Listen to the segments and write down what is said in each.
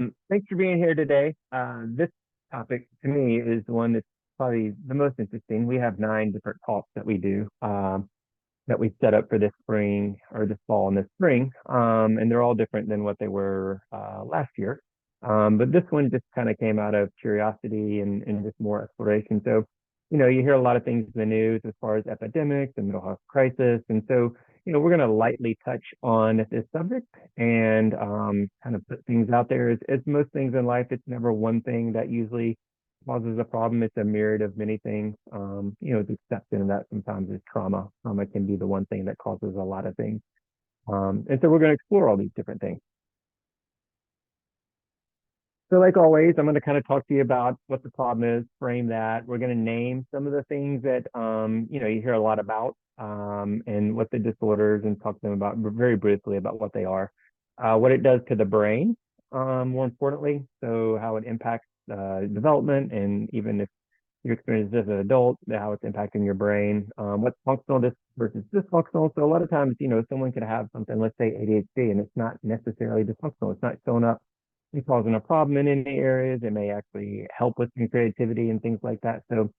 Thanks for being here today. This topic to me is one that's probably the most interesting. We have nine different talks that we do that we set up for this spring or this fall and this spring, and they're all different than what they were last year. But this one just kind of came out of curiosity and just more exploration. So, you hear a lot of things in the news as far as epidemics and mental health crisis, and so we're going to lightly touch on this subject and kind of put things out there. As most things in life, it's never one thing that usually causes a problem. It's a myriad of many things. The exception of that sometimes is trauma. Trauma can be the one thing that causes a lot of things. And so we're going to explore all these different things. So like always, I'm going to kind of talk to you about what the problem is, frame that. We're going to name some of the things that, you hear a lot about and what the disorders and talk to them about very briefly about what they are, what it does to the brain, more importantly. So how it impacts development and even if your experience as an adult, how it's impacting your brain, what's functional versus dysfunctional. So a lot of times, someone could have something, let's say ADHD, and it's not necessarily dysfunctional. It's not showing up and causing a problem in any areas. It may actually help with your creativity and things like that. So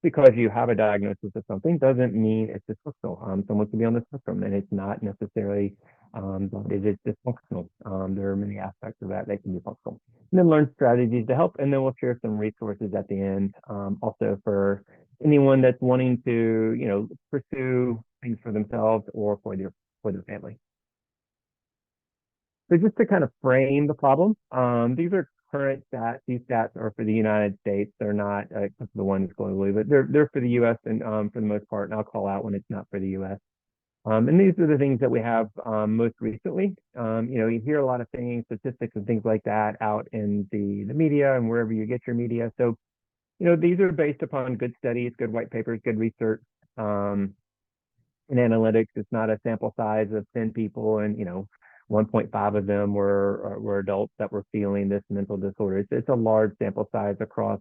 because you have a diagnosis of something doesn't mean it's dysfunctional. Someone can be on the spectrum and it's not necessarily that it is dysfunctional. There are many aspects of that can be functional. And then learn strategies to help. And then we'll share some resources at the end, also for anyone that's wanting to, pursue things for themselves or for their family. So just to kind of frame the problem, these are current stats. These stats are for the United States. They're not except for the ones globally, but they're for the U.S. and for the most part. And I'll call out when it's not for the U.S. And these are the things that we have most recently. You hear a lot of things, statistics and things like that out in the media and wherever you get your media. So, these are based upon good studies, good white papers, good research. In analytics, it's not a sample size of 10 people and, 1.5 of them were adults that were feeling this mental disorder. It's a large sample size across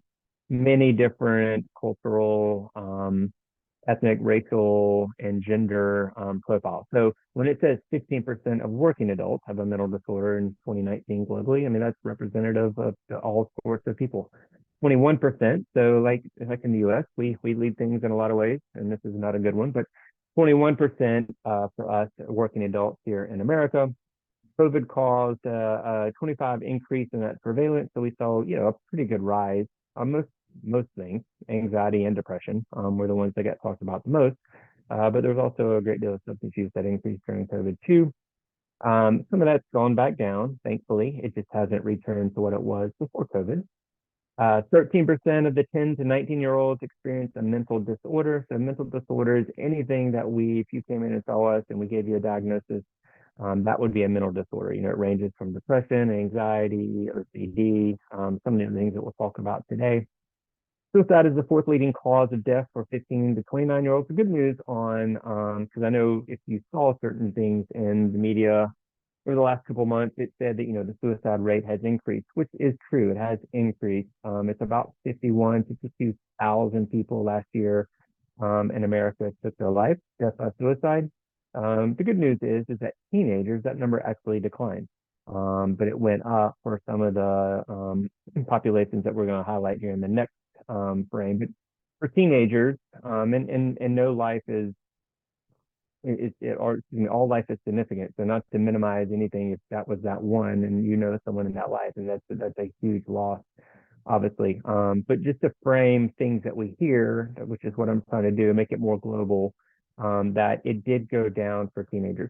many different cultural, ethnic, racial, and gender profiles. So when it says 15% of working adults have a mental disorder in 2019 globally, I mean, that's representative of all sorts of people. 21%, so like in the US, we lead things in a lot of ways, and this is not a good one, but 21% for us working adults here in America. COVID caused a 25 increase in that prevalence. So we saw, a pretty good rise on most things. Anxiety and depression were the ones that got talked about the most. But there was also a great deal of substance use that increased during COVID too. Some of that's gone back down, thankfully. It just hasn't returned to what it was before COVID. 13% of the 10 to 19-year-olds experience a mental disorder. So mental disorder is anything that if you came in and saw us and we gave you a diagnosis, that would be a mental disorder. It ranges from depression, anxiety, OCD, some of the things that we'll talk about today. Suicide is the fourth leading cause of death for 15 to 29-year-olds. The good news on, because I know if you saw certain things in the media over the last couple of months, it said that, the suicide rate has increased, which is true. It has increased. It's about 52,000 people last year in America took their life, death by suicide. The good news is that teenagers, that number actually declined. But it went up for some of the populations that we're going to highlight here in the next frame. But for teenagers, and no life all life is significant. So not to minimize anything, if that was that one, and someone in that life, and that's a huge loss, obviously. But just to frame things that we hear, which is what I'm trying to do, make it more global, that it did go down for teenagers.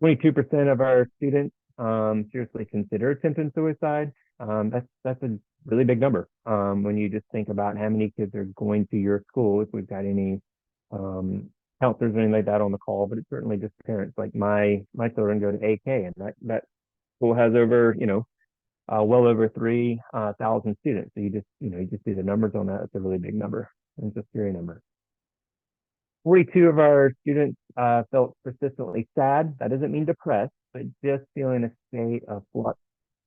22% of our students seriously consider attempting suicide. That's a really big number when you just think about how many kids are going to your school. If we've got any counselors or anything like that on the call, but it's certainly just parents. Like my children go to AK, and that school has over well over 3,000 students. So you just see the numbers on that. It's a really big number. It's a scary number. 42 of our students felt persistently sad. That doesn't mean depressed, but just feeling a state of flux,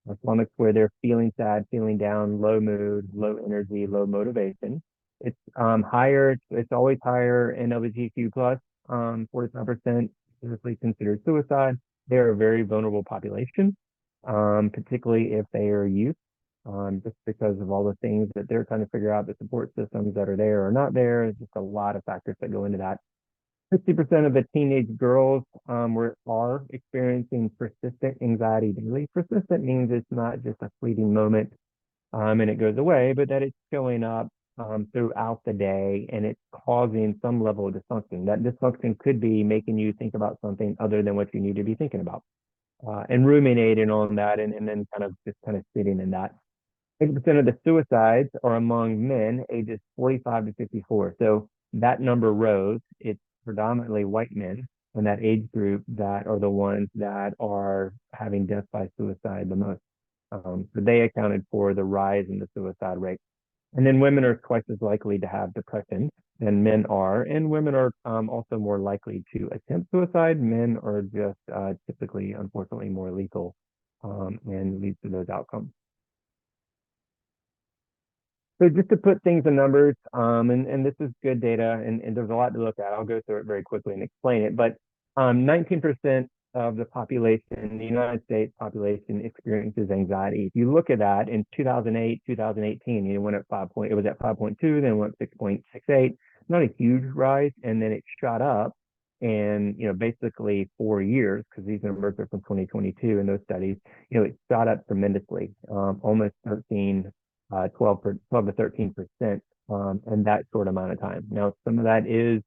a flummox where they're feeling sad, feeling down, low mood, low energy, low motivation. It's higher. It's always higher in LGBTQ plus. 45% seriously considered suicide. They're a very vulnerable population. particularly if they are youth, just because of all the things that they're trying to figure out, the support systems that are there or not there. There's just a lot of factors that go into that. 60% of the teenage girls are experiencing persistent anxiety daily. Persistent means it's not just a fleeting moment and it goes away, but that it's showing up throughout the day and it's causing some level of dysfunction. That dysfunction could be making you think about something other than what you need to be thinking about and ruminating on that and then kind of sitting in that. 80% of the suicides are among men ages 45 to 54. So that number rose. It's predominantly white men in that age group that are the ones that are having death by suicide the most. So they accounted for the rise in the suicide rate. And then women are twice as likely to have depression than men are, and women are also more likely to attempt suicide. Men are just typically, unfortunately, more lethal and leads to those outcomes. So just to put things in numbers, and this is good data, and there's a lot to look at. I'll go through it very quickly and explain it. But 19% of the population, the United States population, experiences anxiety. If you look at that in 2008, 2018, it went at it was at 5.2, then it went 6.68. Not a huge rise, and then it shot up. And basically 4 years, because these numbers are from 2022 in those studies, it shot up tremendously, almost 12 to 13% in that short amount of time. Now, some of that is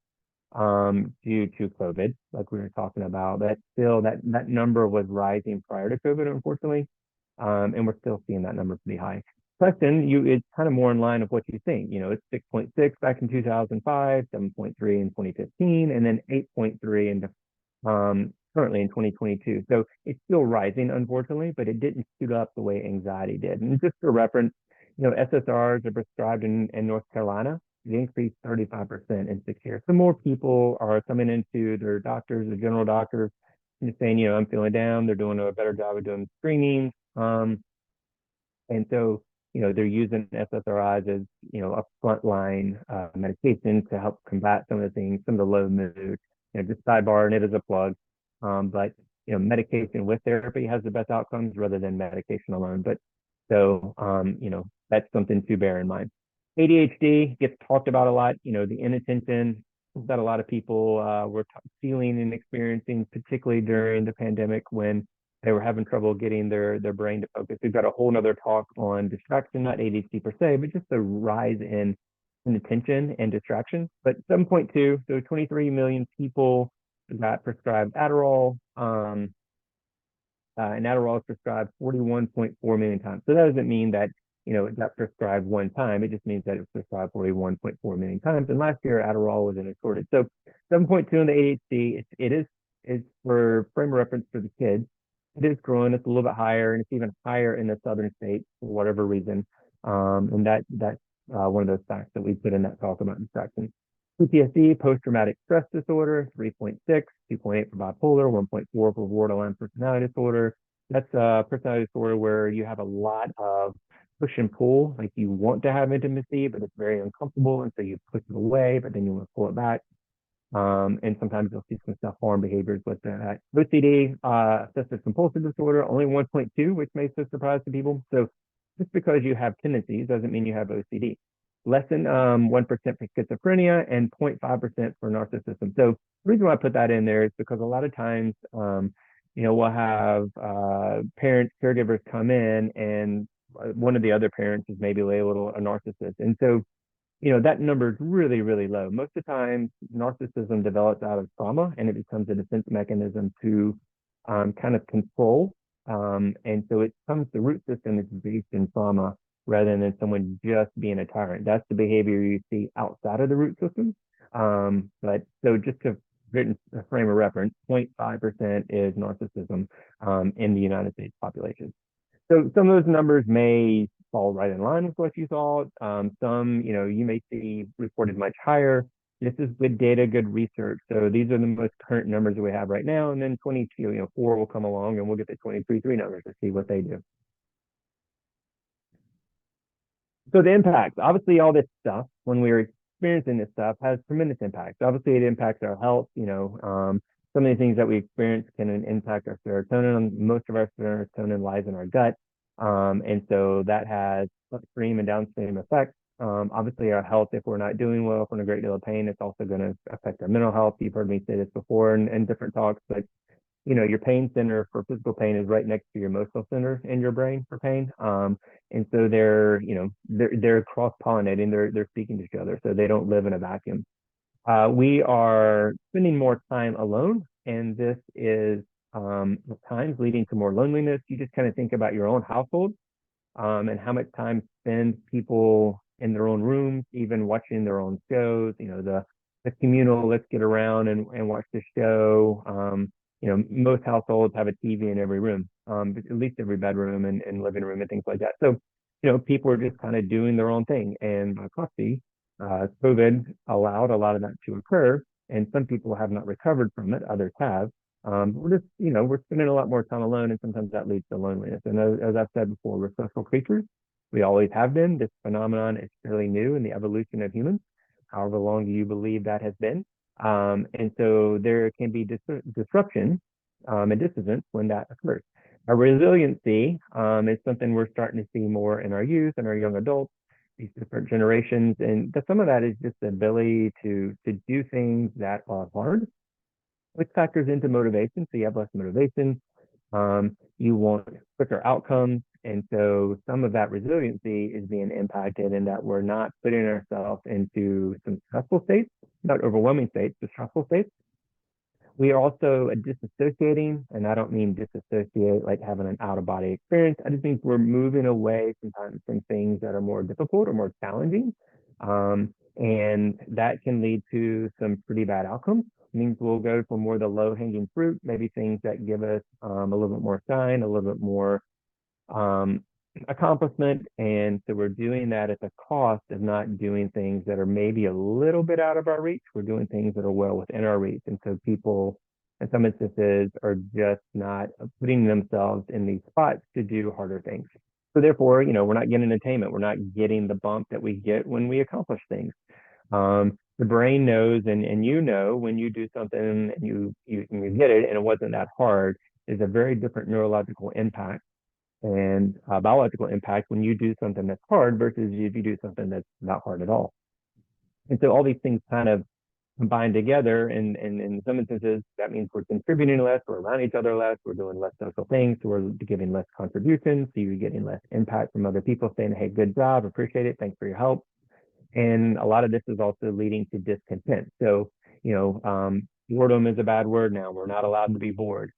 due to COVID, like we were talking about, but still that number was rising prior to COVID, unfortunately, and we're still seeing that number pretty high. Preston, it's kind of more in line with what you think. It's 6.6 back in 2005, 7.3 in 2015, and then 8.3 in currently in 2022. So it's still rising, unfortunately, but it didn't shoot up the way anxiety did. And just for reference, SSRIs are prescribed in North Carolina. They increased 35% in 6 years. So more people are coming into their doctors, the general doctors, and just saying, I'm feeling down. They're doing a better job of doing screening. And so, they're using SSRIs as, a frontline medication to help combat some of the things, some of the low mood. Just sidebar, and it is a plug. But, medication with therapy has the best outcomes rather than medication alone. But so, that's something to bear in mind. ADHD gets talked about a lot. The inattention that a lot of people were feeling and experiencing, particularly during the pandemic when they were having trouble getting their brain to focus. We've got a whole nother talk on distraction, not ADHD per se, but just the rise in attention and distraction. But 7.2, so 23 million people got prescribed Adderall. And Adderall is prescribed 41.4 million times. So that doesn't mean that it got prescribed one time. It just means that it was prescribed 41.4 million times. And last year, Adderall was in a shortage. So 7.2 in the ADHD, it's for frame of reference for the kids. It is growing. It's a little bit higher, and it's even higher in the southern states for whatever reason. And that's one of those facts that we put in that talk about distraction. PTSD, post-traumatic stress disorder, 3.6, 2.8 for bipolar, 1.4 for borderline personality disorder. That's a personality disorder where you have a lot of push and pull, like you want to have intimacy, but it's very uncomfortable, and so you push it away, but then you want to pull it back. And sometimes you'll see some self-harm behaviors with that. OCD, obsessive compulsive disorder, only 1.2, which may so surprise to people. So just because you have tendencies doesn't mean you have OCD. Less than 1% for schizophrenia and 0.5% for narcissism. So the reason why I put that in there is because a lot of times, we'll have parents, caregivers come in, and one of the other parents is maybe labeled a narcissist. And so, that number is really, really low. Most of the time, narcissism develops out of trauma, and it becomes a defense mechanism to kind of control. And so the root system is based in trauma rather than someone just being a tyrant. That's the behavior you see outside of the root system. But so just to a frame of reference, 0.5% is narcissism in the United States population. So some of those numbers may fall right in line with what you thought. Some, you may see reported much higher. This is good data, good research. So these are the most current numbers that we have right now. And then 4 will come along and we'll get the 23 numbers to see what they do. So the impacts, obviously all this stuff, when we're experiencing this stuff, has tremendous impacts. Obviously it impacts our health, some some of the things that we experience can impact our serotonin. Most of our serotonin lies in our gut. And so that has upstream and downstream effects. Obviously, our health, if we're not doing well, if we're in a great deal of pain, it's also going to affect our mental health. You've heard me say this before in different talks, but your pain center for physical pain is right next to your emotional center in your brain for pain. And so they're cross-pollinating, they're speaking to each other, so they don't live in a vacuum. We are spending more time alone, and this is at times leading to more loneliness. You just kind of think about your own household, and how much time spend people in their own rooms, even watching their own shows. The communal, let's get around and watch the show. Most households have a TV in every room, at least every bedroom and living room and things like that. So, people are just kind of doing their own thing. And by proxy, COVID allowed a lot of that to occur. And some people have not recovered from it, others have. We're just, we're spending a lot more time alone, and sometimes that leads to loneliness. And as I've said before, we're social creatures. We always have been. This phenomenon is fairly new in the evolution of humans. However long do you believe that has been? And so there can be disruption and dissonance when that occurs. Our resiliency is something we're starting to see more in our youth and our young adults, these different generations. And some of that is just the ability to do things that are hard, which factors into motivation. So you have less motivation. You want quicker outcomes. And so some of that resiliency is being impacted in that we're not putting ourselves into some stressful states, not overwhelming states, but stressful states. We are also disassociating, and I don't mean disassociate like having an out-of-body experience. I just think we're moving away sometimes from things that are more difficult or more challenging. And that can lead to some pretty bad outcomes. It means we'll go for more the low-hanging fruit, maybe things that give us a little bit more shine, a little bit more accomplishment. And so we're doing that at the cost of not doing things that are maybe a little bit out of our reach. We're doing things that are well within our reach. And so people, in some instances, are just not putting themselves in these spots to do harder things. So therefore, we're not getting attainment. We're not getting the bump that we get when we accomplish things. The brain knows, and when you do something and you get it and it wasn't that hard, is a very different neurological impact and biological impact when you do something that's hard versus if you do something that's not hard at all. And so all these things kind of combine together, and in some instances that means we're contributing less, we're around each other less, we're doing less social things, so we're giving less contributions, so you're getting less impact from other people saying, hey, good job, appreciate it, thanks for your help. And a lot of this is also leading to discontent. So, boredom is a bad word now. We're not allowed to be bored.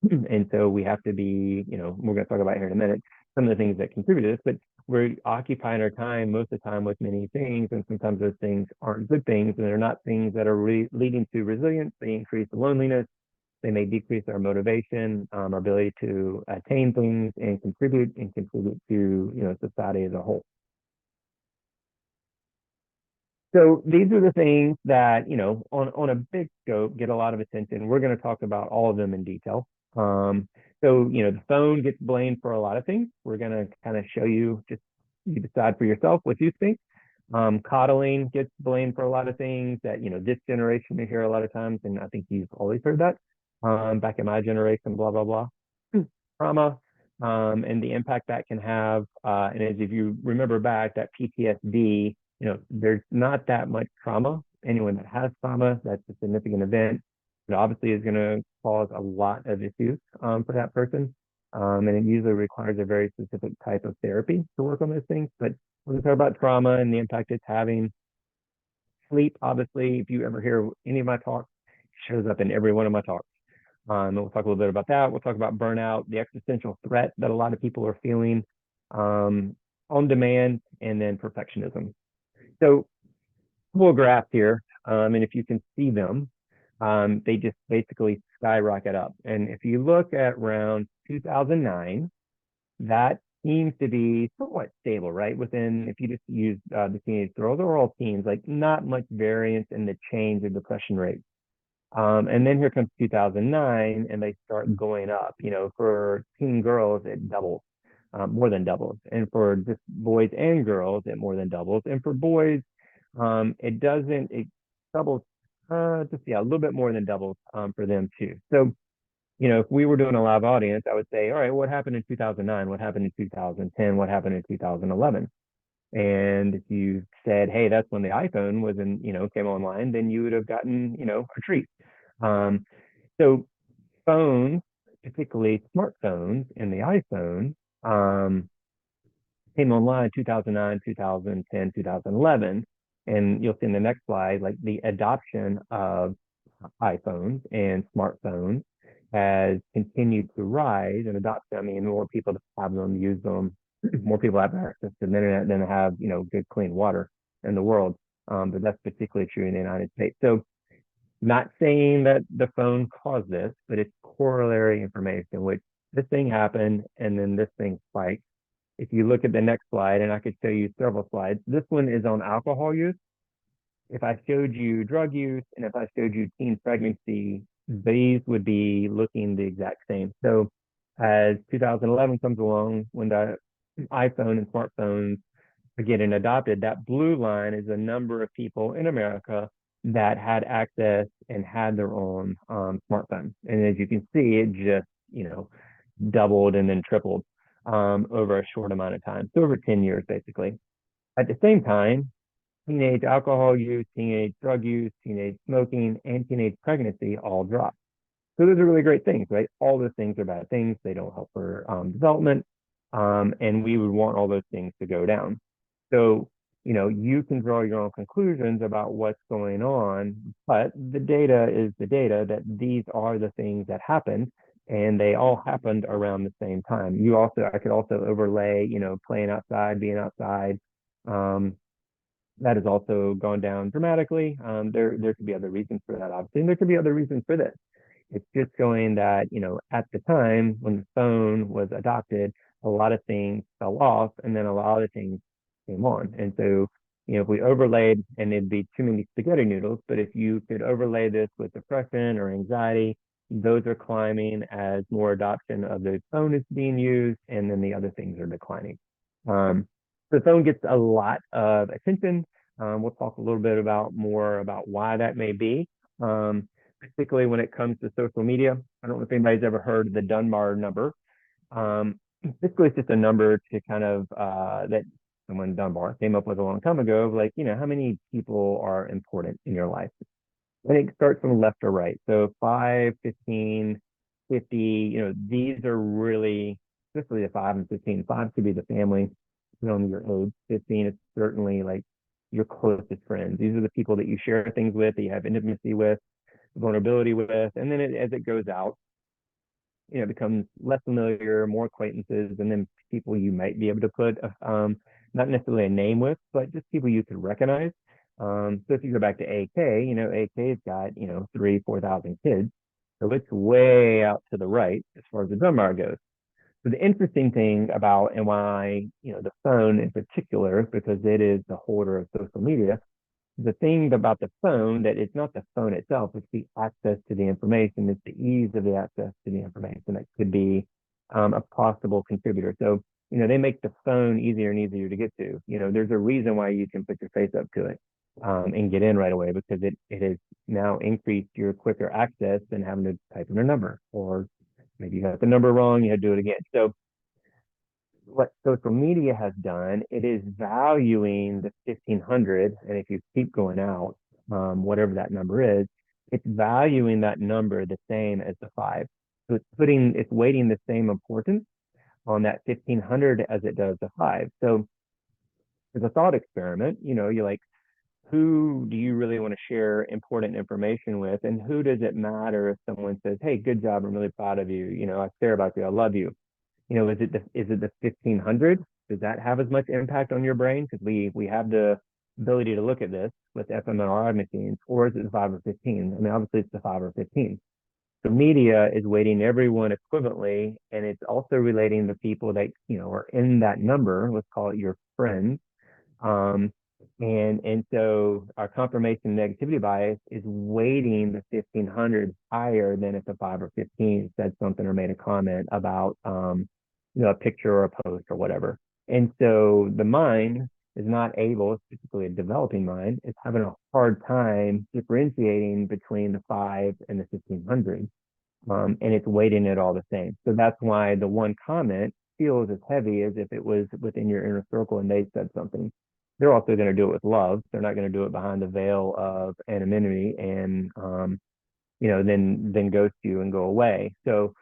And so we have to be, we're going to talk about here in a minute, some of the things that contribute to this, but we're occupying our time most of the time with many things. And sometimes those things aren't good things, and they're not things that are leading to resilience. They increase the loneliness. They may decrease our motivation, our ability to attain things and contribute to, society as a whole. So these are the things that, on a big scope get a lot of attention. We're going to talk about all of them in detail. The phone gets blamed for a lot of things. We're going to kind of show you, just you decide for yourself what you think. Coddling gets blamed for a lot of things that, this generation we hear a lot of times, and I think you've always heard that. Back in my generation, blah, blah, blah. Trauma, and the impact that can have. And as if you remember back, that PTSD, there's not that much trauma. Anyone that has trauma, that's a significant event. It obviously is going to cause a lot of issues for that person. And it usually requires a very specific type of therapy to work on those things. But we're going to talk about trauma and the impact it's having. Sleep, obviously, if you ever hear any of my talks, it shows up in every one of my talks. And we'll talk a little bit about that. We'll talk about burnout, the existential threat that a lot of people are feeling, on demand, and then perfectionism. So, couple of graphs here, and if you can see them, they just basically skyrocket up. And if you look at around 2009, that seems to be somewhat stable, right? Within, if you just use the teenage girls or all teens, like not much variance in the change of depression rate. And then here comes 2009, and they start going up. For teen girls, it doubles, more than doubles. And for just boys and girls, it more than doubles. And for boys, it doubles just yeah, a little bit more than doubled for them too. So if we were doing a live audience, I would say, all right, what happened in 2009? What happened in 2010? What happened in 2011? And if you said, hey, that's when the iPhone was in, came online, then you would have gotten, a treat. Um, so phones, particularly smartphones and the iPhone, um, came online 2009, 2010, 2011. And you'll see in the next slide, like the adoption of iPhones and smartphones has continued to rise and adoption. I mean, more people have them, use them, more people have access to the internet than have, good clean water in the world. But that's particularly true in the United States. So not saying that the phone caused this, but it's corollary information, which this thing happened and then this thing spiked. If you look at the next slide, and I could show you several slides, this one is on alcohol use. If I showed you drug use and if I showed you teen pregnancy, these would be looking the exact same. So as 2011 comes along, when the iPhone and smartphones are getting adopted, that blue line is the number of people in America that had access and had their own smartphone. And as you can see, it just, doubled and then tripled over a short amount of time. So over 10 years, basically. At the same time, teenage alcohol use, teenage drug use, teenage smoking, and teenage pregnancy all drop. So those are really great things, right? All those things are bad things. They don't help for development. And we would want all those things to go down. So, you can draw your own conclusions about what's going on, but the data is the data that these are the things that happened and they all happened around the same time. I could also overlay, playing outside, being outside. Um, that has also gone down dramatically. There could be other reasons for that, obviously, and there could be other reasons for this. It's just showing that, at the time when the phone was adopted, a lot of things fell off and then a lot of things came on. And so, if we overlaid, and it'd be too many spaghetti noodles, but if you could overlay this with depression or anxiety, those are climbing as more adoption of the phone is being used, and then the other things are declining. The phone gets a lot of attention. We'll talk a little bit more about why that may be. Particularly when it comes to social media. I don't know if anybody's ever heard of the Dunbar number. Basically, it's just a number to kind of that someone Dunbar came up with a long time ago of like, how many people are important in your life. And it starts from left to right. So 5, 15, 50, these are really, especially the 5 and 15. 5 could be the family, your age. 15 is certainly like your closest friends. These are the people that you share things with, that you have intimacy with, vulnerability with, and then as it goes out, it becomes less familiar, more acquaintances, and then people you might be able to put not necessarily a name with, but just people you could recognize. So if you go back to AK, AK's got 3,000-4,000 kids, so it's way out to the right as far as the Dunbar goes. So the interesting thing about, and why the phone in particular, because it is the holder of social media, the thing about the phone that it's not the phone itself, it's the access to the information, it's the ease of the access to the information that could be a possible contributor. So, they make the phone easier and easier to get to. There's a reason why you can put your face up to it and get in right away, because it has now increased your quicker access than having to type in a number, or maybe you got the number wrong, you had to do it again. So what social media has done, it is valuing the 1500, and if you keep going out, whatever that number is, it's valuing that number the same as the 5. So it's weighting the same importance on that 1500 as it does the 5. So as a thought experiment, you're like, who do you really want to share important information with, and who does it matter if someone says, hey, good job, I'm really proud of you, I care about you, I love you. Is it the 1500? Does that have as much impact on your brain? Because we have the ability to look at this with fMRI machines, or is it the 5 or 15? I mean, obviously it's the 5 or 15. So media is weighting everyone equivalently, and it's also relating the people that are in that number. Let's call it your friends. And so our confirmation negativity bias is weighting the 1500 higher than if the 5 or 15 said something or made a comment about a picture or a post or whatever. And so the mind is not able, particularly a developing mind, is having a hard time differentiating between the five and the 1500. And it's weighting it all the same. So that's why the one comment feels as heavy as if it was within your inner circle and they said something. They're also going to do it with love. They're not going to do it behind the veil of anonymity and then ghost you and go away. So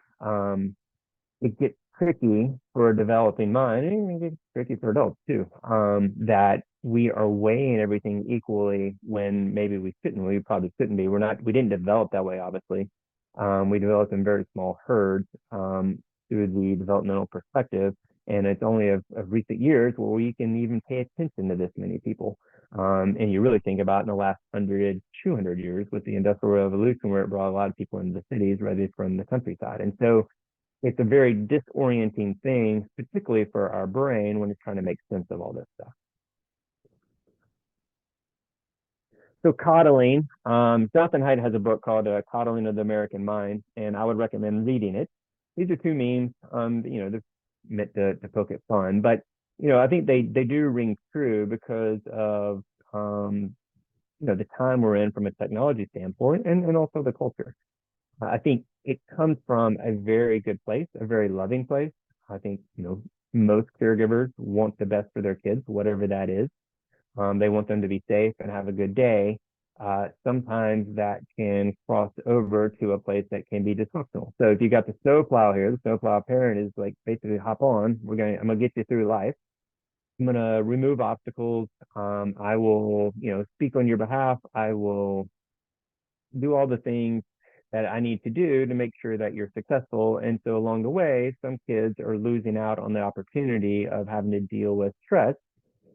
it gets tricky for a developing mind, and it gets tricky for adults too. That we are weighing everything equally when maybe we shouldn't. We probably shouldn't be. We didn't develop that way, obviously. We developed in very small herds through the developmental perspective. And it's only of recent years where we can even pay attention to this many people. And you really think about in the last 100, 200 years with the Industrial Revolution, where it brought a lot of people into the cities rather from the countryside. And so it's a very disorienting thing, particularly for our brain when it's trying to make sense of all this stuff. So coddling, Jonathan Haidt has a book called Coddling of the American Mind, and I would recommend reading it. These are two memes, they're meant to poke at fun, but I think they do ring true because of the time we're in from a technology standpoint and also the culture. I think it comes from a very good place, a very loving place. I think, most caregivers want the best for their kids, whatever that is. They want them to be safe and have a good day. Sometimes that can cross over to a place that can be dysfunctional. So if you got the snowplow here, the snowplow parent is like basically hop on. I'm gonna get you through life. I'm gonna remove obstacles. I will, speak on your behalf. I will do all the things that I need to do to make sure that you're successful. And so along the way, some kids are losing out on the opportunity of having to deal with stress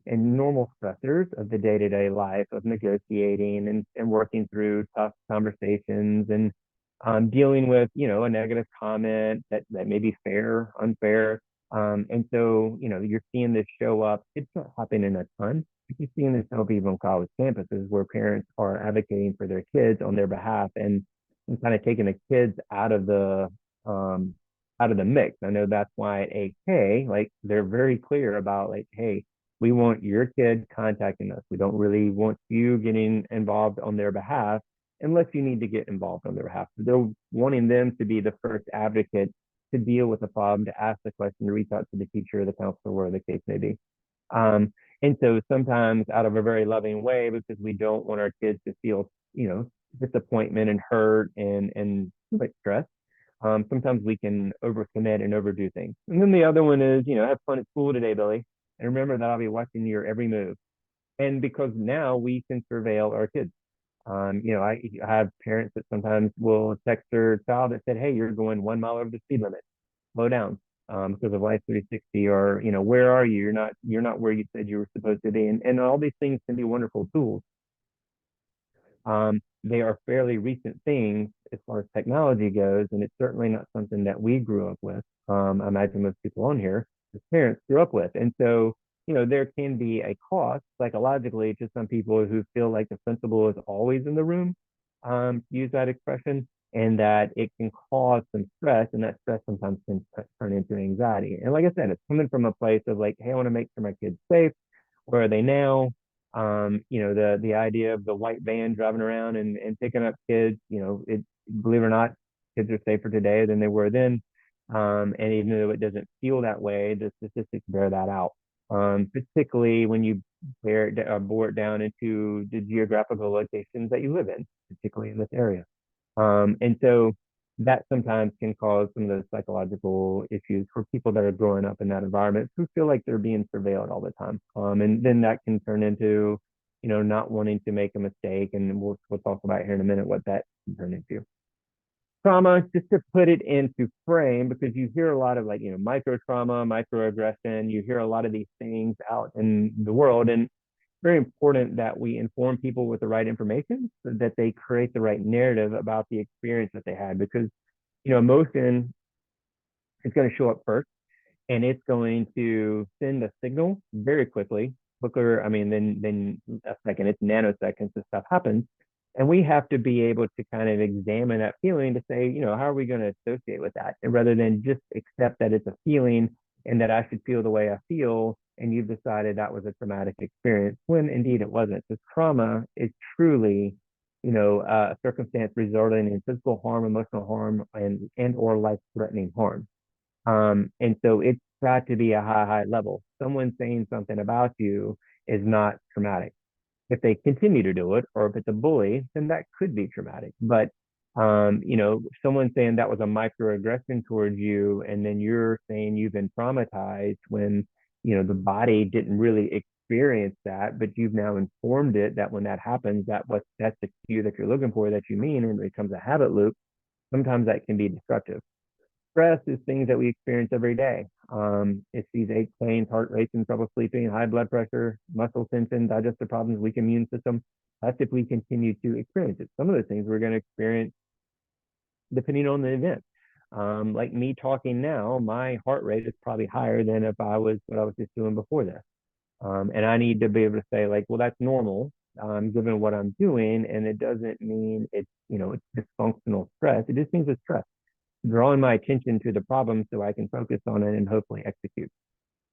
and normal stressors of the day-to-day life of negotiating and working through tough conversations and dealing with a negative comment that may be fair, unfair. And so you're seeing this show up. It's not happening a ton. You're seeing this show up even on college campuses where parents are advocating for their kids on their behalf and kind of taking the kids out of the mix. I know that's why at AK, like they're very clear about like, hey, we want your kid contacting us. We don't really want you getting involved on their behalf unless you need to get involved on their behalf. So they're wanting them to be the first advocate to deal with the problem, to ask the question, to reach out to the teacher, the counselor, whatever the case may be. And so sometimes out of a very loving way, because we don't want our kids to feel, disappointment and hurt and like stress. Sometimes we can overcommit and overdo things. And then the other one is, have fun at school today, Billy. And remember that I'll be watching your every move. And because now we can surveil our kids. I have parents that sometimes will text their child that said, hey, you're going 1 mile over the speed limit. Slow down. Because of Life 360, or where are you? You're not where you said you were supposed to be. And all these things can be wonderful tools. They are fairly recent things as far as technology goes, and it's certainly not something that we grew up with. I imagine most people on here, as parents, grew up with. And so, there can be a cost psychologically to some people who feel like the principal is always in the room, to use that expression, and that it can cause some stress, and that stress sometimes can turn into anxiety. And like I said, it's coming from a place of like, hey, I want to make sure my kid's safe. Where are they now? The idea of the white van driving around and picking up kids, believe it or not, kids are safer today than they were then. And even though it doesn't feel that way, the statistics bear that out. Particularly when you bore it down into the geographical locations that you live in, particularly in this area. And so that sometimes can cause some of those psychological issues for people that are growing up in that environment who feel like they're being surveilled all the time. And then that can turn into, not wanting to make a mistake. And we'll talk about here in a minute what that can turn into. Trauma, just to put it into frame, because you hear a lot of like, micro trauma, microaggression, you hear a lot of these things out in the world. And very important that we inform people with the right information so that they create the right narrative about the experience that they had, because emotion is going to show up first and it's going to send a signal very quickly, quicker. I mean, then a second, it's nanoseconds, this stuff happens. And we have to be able to kind of examine that feeling to say, how are we going to associate with that? And rather than just accept that it's a feeling and that I should feel the way I feel and you've decided that was a traumatic experience when indeed it wasn't. Because trauma is truly, a circumstance resulting in physical harm, emotional harm, and or life-threatening harm. And so it's got to be a high level. Someone saying something about you is not traumatic. If they continue to do it, or if it's a bully, then that could be traumatic. But someone saying that was a microaggression towards you, and then you're saying you've been traumatized when, the body didn't really experience that, but you've now informed it that when that happens, that's the cue that you're looking for, that you mean, and it becomes a habit loop. Sometimes that can be destructive. Stress is things that we experience every day. It's these aches, pains, heart racing, trouble sleeping, high blood pressure, muscle tension, digestive problems, weak immune system. That's if we continue to experience it. Some of those things we're going to experience depending on the event. Like me talking now, my heart rate is probably higher than if I was what I was just doing before this. And I need to be able to say, like, well, that's normal, given what I'm doing, and it doesn't mean it's dysfunctional stress. It just means it's stress, drawing my attention to the problem so I can focus on it and hopefully execute.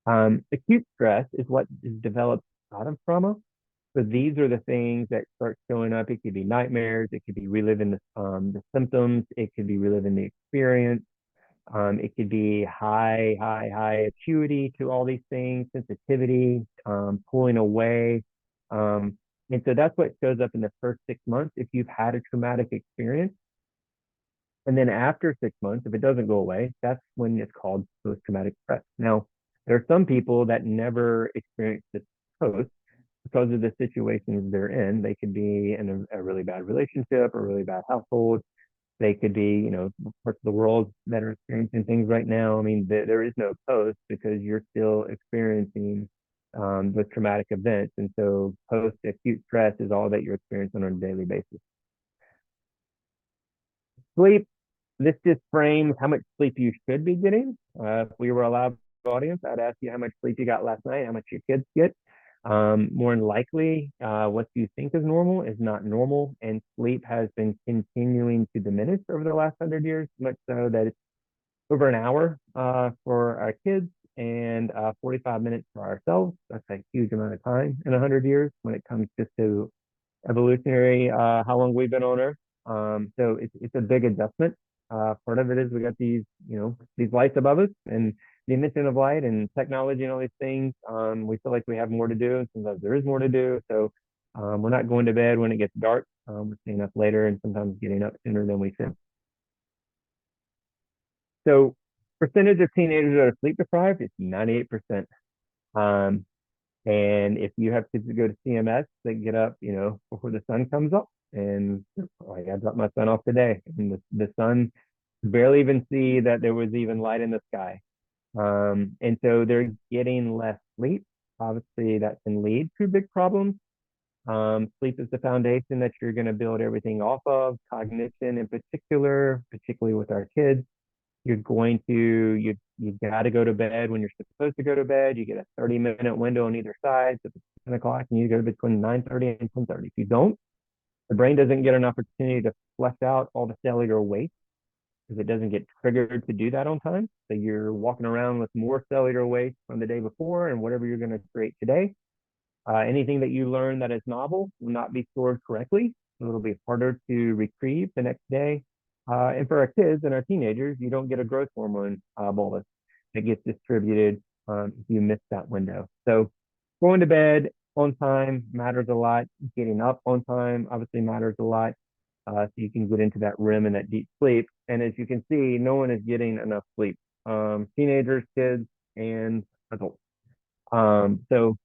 Acute stress is what is developed out of trauma. So these are the things that start showing up. It could be nightmares. It could be reliving the symptoms. It could be reliving the experience. It could be high acuity to all these things, sensitivity, pulling away. And so that's what shows up in the first 6 months if you've had a traumatic experience. And then after 6 months, if it doesn't go away, that's when it's called post-traumatic stress. Now, there are some people that never experience this post because of the situations they're in. They could be in a really bad relationship, a really bad household. They could be, parts of the world that are experiencing things right now. I mean, there is no post because you're still experiencing the traumatic events. And so post-acute stress is all that you're experiencing on a daily basis. Sleep, this just frames how much sleep you should be getting. If we were a live audience, I'd ask you how much sleep you got last night, how much your kids get. More than likely, what you think is normal is not normal, and sleep has been continuing to diminish over the last 100 years, much so that it's over an hour for our kids and 45 minutes for ourselves. That's a huge amount of time in 100 years when it comes just to evolutionary, how long we've been on Earth. So it's a big adjustment. Part of it is we got these lights above us, and the invention of light and technology and all these things. We feel like we have more to do, and sometimes there is more to do. So we're not going to bed when it gets dark. We're staying up later and sometimes getting up sooner than we should. So percentage of teenagers that are sleep deprived is 98%. Um, and if you have kids that go to CMS, they get up, before the sun comes up. And like I dropped my son off today, and the sun barely even see that there was even light in the sky. And so they're getting less sleep. Obviously, that can lead to big problems. Sleep is the foundation that you're going to build everything off of, cognition in particular, particularly with our kids. You're going to you got to go to bed when you're supposed to go to bed. You get a 30-minute window on either side. So if it's 10 o'clock, and you go between 9:30 and 10:30. If you don't, the brain doesn't get an opportunity to flush out all the cellular waste because it doesn't get triggered to do that on time. So you're walking around with more cellular waste from the day before and whatever you're going to create today. Anything that you learn that is novel will not be stored correctly. So it'll be harder to retrieve the next day. And for our kids and our teenagers, you don't get a growth hormone bolus that gets distributed if you miss that window. So going to bed on time matters a lot. Getting up on time obviously matters a lot. So you can get into that REM and that deep sleep. And as you can see, no one is getting enough sleep. Teenagers, kids, and adults. So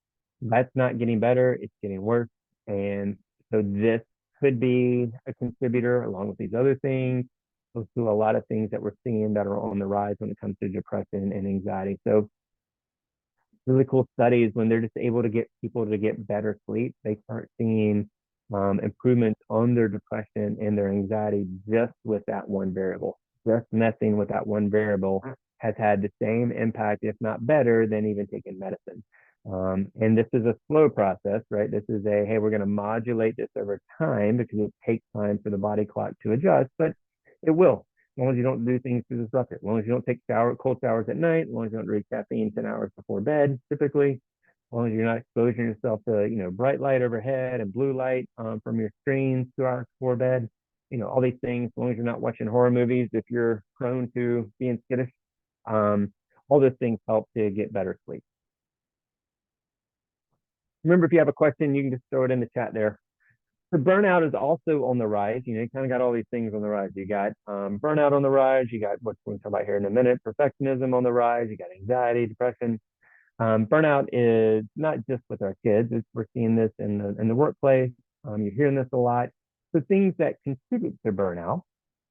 that's not getting better, it's getting worse. And so this could be a contributor along with these other things, to a lot of things that we're seeing that are on the rise when it comes to depression and anxiety. So really cool studies when they're just able to get people to get better sleep, they start seeing improvements on their depression and their anxiety just with that one variable. Just messing with that one variable has had the same impact, if not better, than even taking medicine. And this is a slow process, right? This is hey, we're going to modulate this over time because it takes time for the body clock to adjust, but it will. As long as you don't do things to disrupt it, as long as you don't take cold showers at night, as long as you don't drink caffeine 10 hours before bed, typically, long as you're not exposing yourself to, bright light overhead and blue light from your screens 2 hours before bed, all these things, as long as you're not watching horror movies, if you're prone to being skittish, um, all those things help to get better sleep. Remember, if you have a question, you can just throw it in the chat there. The burnout is also on the rise. You kind of got all these things on the rise. You got burnout on the rise. You got what we're going to talk about here in a minute, perfectionism on the rise. You got anxiety, depression. Burnout is not just with our kids. We're seeing this in the workplace. You're hearing this a lot. So things that contribute to burnout.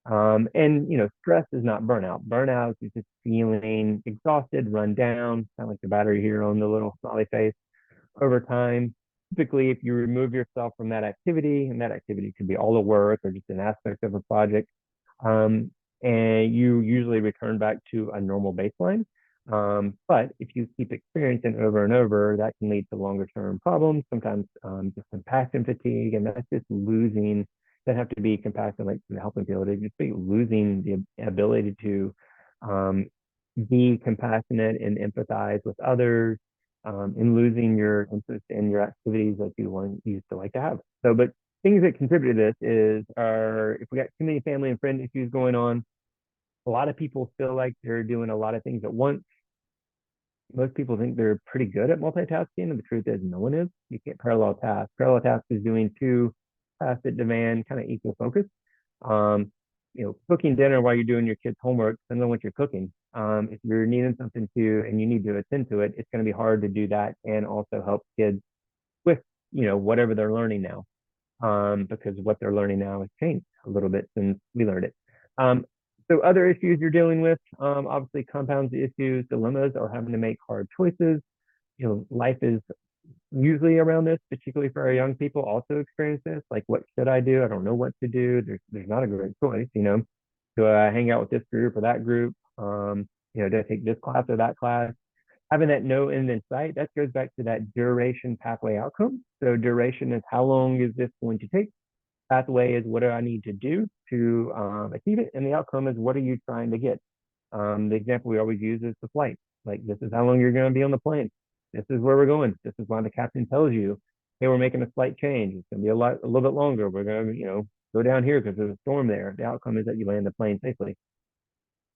And stress is not burnout. Burnout is just feeling exhausted, run down, kind of like the battery here on the little smiley face over time. Typically, if you remove yourself from that activity, and that activity could be all the work or just an aspect of a project, and you usually return back to a normal baseline. But if you keep experiencing over and over, that can lead to longer term problems, sometimes just compassion fatigue, and that's just losing, that have to be compassion, like helping people to just be losing the ability to be compassionate and empathize with others, and losing your interest in your activities that you used to like to have. So, but things that contribute to this are if we got too many family and friend issues going on, a lot of people feel like they're doing a lot of things at once. Most people think they're pretty good at multitasking, and the truth is no one is. You can't parallel task. Parallel task is doing two tasks that demand kind of equal focus. Um, cooking dinner while you're doing your kids' homework, depending on what you're cooking. If you're needing something to and you need to attend to it, it's going to be hard to do that and also help kids with whatever they're learning now, because what they're learning now has changed a little bit since we learned it. So other issues you're dealing with, obviously compounds the issues, dilemmas, or having to make hard choices. Life is usually around this, particularly for our young people, also experience this. Like, what should I do? I don't know what to do. There's not a great choice. Do I hang out with this group or that group? Do I take this class or that class? Having that no end in sight, that goes back to that duration pathway outcome. So duration is how long is this going to take? Pathway is what do I need to do to achieve it? And the outcome is what are you trying to get? The example we always use is the flight. Like, this is how long you're going to be on the plane. This is where we're going. This is why the captain tells you, hey, we're making a slight change. It's going to be a little bit longer. We're going to, go down here because there's a storm there. The outcome is that you land the plane safely.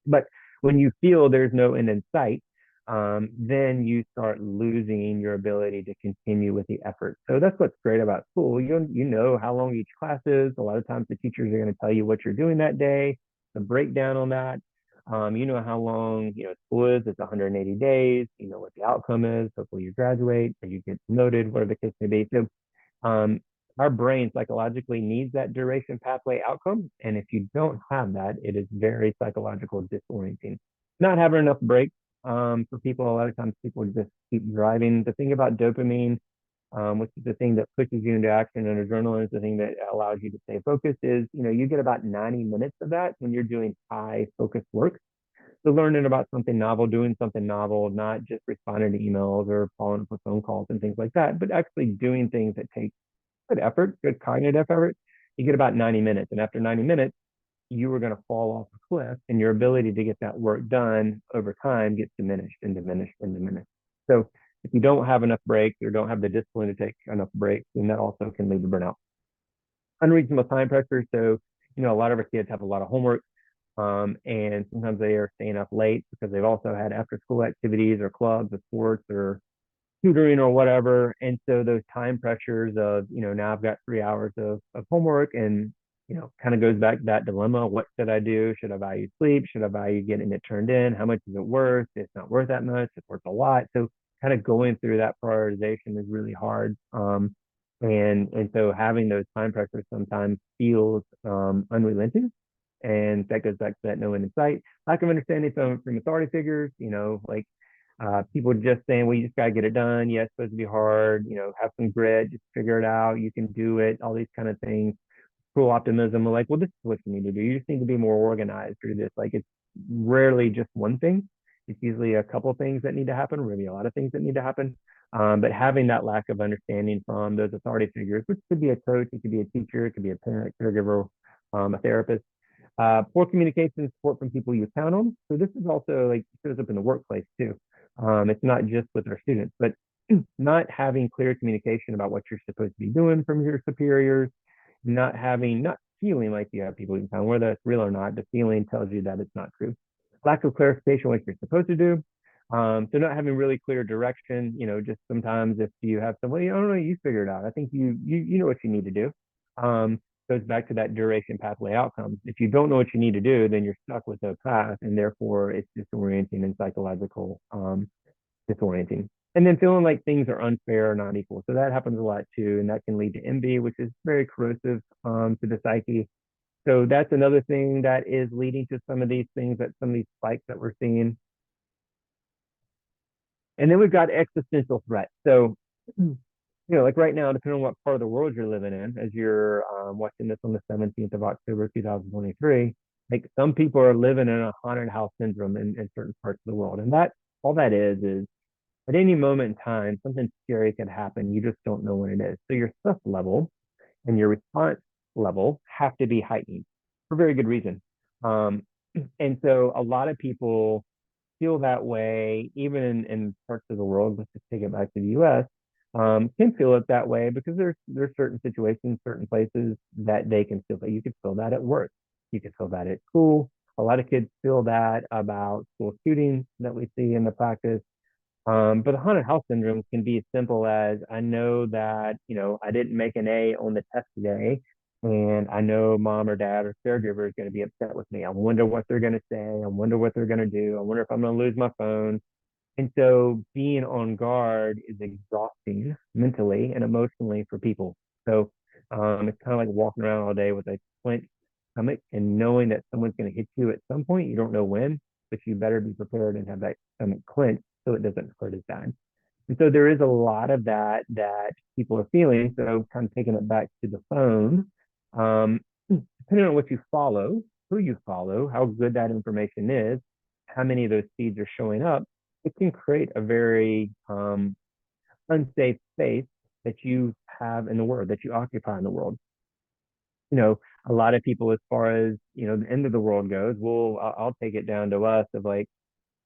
But when you feel there's no end in sight, then you start losing your ability to continue with the effort. So that's what's great about school. You know how long each class is. A lot of times the teachers are going to tell you what you're doing that day, the breakdown on that. You know how long school is. It's 180 days. You know what the outcome is. Hopefully you graduate or you get promoted, whatever the case may be. So um, our brain psychologically needs that duration pathway outcome. And if you don't have that, it is very psychological disorienting. Not having enough breaks for people, a lot of times people just keep driving. The thing about dopamine, which is the thing that pushes you into action, and adrenaline is the thing that allows you to stay focused, is you get about 90 minutes of that when you're doing high focused work. So learning about something novel, doing something novel, not just responding to emails or following up with phone calls and things like that, but actually doing things that take good effort, good cognitive effort, you get about 90 minutes. And after 90 minutes, you are going to fall off a cliff, and your ability to get that work done over time gets diminished and diminished and diminished. So if you don't have enough breaks or don't have the discipline to take enough breaks, then that also can lead to burnout. Unreasonable time pressure. So, a lot of our kids have a lot of homework, and sometimes they are staying up late because they've also had after school activities or clubs or sports or tutoring or whatever. And so those time pressures of, now I've got 3 hours of homework, and, kind of goes back to that dilemma. What should I do? Should I value sleep? Should I value getting it turned in? How much is it worth? It's not worth that much. It's worth a lot. So kind of going through that prioritization is really hard. And so having those time pressures sometimes feels unrelenting. And that goes back to that no end in sight. Lack of understanding from authority figures, like people just saying, well, you just got to get it done. Yeah, it's supposed to be hard. Have some grit, just figure it out. You can do it. All these kind of things. Cruel optimism. Like, well, this is what you need to do. You just need to be more organized through this. Like, it's rarely just one thing. It's usually a couple of things that need to happen, or maybe a lot of things that need to happen. But having that lack of understanding from those authority figures, which could be a coach, it could be a teacher, it could be a parent, caregiver, a therapist. Poor communication support from people you count on. So this is also like shows up in the workplace too. It's not just with our students, but not having clear communication about what you're supposed to be doing from your superiors, not feeling like you have people you can count, whether that's real or not. The feeling tells you that it's not true. Lack of clarification what you're supposed to do. So not having really clear direction, just sometimes if you have somebody, I don't know, you figure it out. I think you know what you need to do. Goes back to that duration pathway outcomes. If you don't know what you need to do, then you're stuck with a path, and therefore it's disorienting and psychological disorienting. And then feeling like things are unfair or not equal. So that happens a lot too, and that can lead to envy, which is very corrosive to the psyche. So that's another thing that is leading to some of these things, that some of these spikes that we're seeing. And then we've got existential threats. So, like right now, depending on what part of the world you're living in, as you're watching this on the 17th of October, 2023, like some people are living in a haunted house syndrome in certain parts of the world. And that all that is at any moment in time, something scary could happen. You just don't know when it is. So your stress level and your response level have to be heightened for very good reason. Um, and so a lot of people feel that way, even in parts of the world. Let's just take it back to the U.S. Can feel it that way because there's certain situations, certain places that they can feel that. You could feel that at work. You could feel that at school. A lot of kids feel that about school shootings that we see in the practice. But the haunted house syndrome can be as simple as I know that, I didn't make an A on the test today, and I know mom or dad or caregiver is going to be upset with me. I wonder what they're going to say. I wonder what they're going to do. I wonder if I'm going to lose my phone. And so being on guard is exhausting mentally and emotionally for people. So it's kind of like walking around all day with a clenched stomach and knowing that someone's going to hit you at some point. You don't know when, but you better be prepared and have that stomach clenched so it doesn't hurt as bad. And so there is a lot of that people are feeling. So kind of taking it back to the phone, depending on what you follow, who you follow, how good that information is, how many of those feeds are showing up, it can create a very unsafe space that you have in the world, that you occupy in the world. A lot of people, as far as, the end of the world goes, I'll take it down to us of like,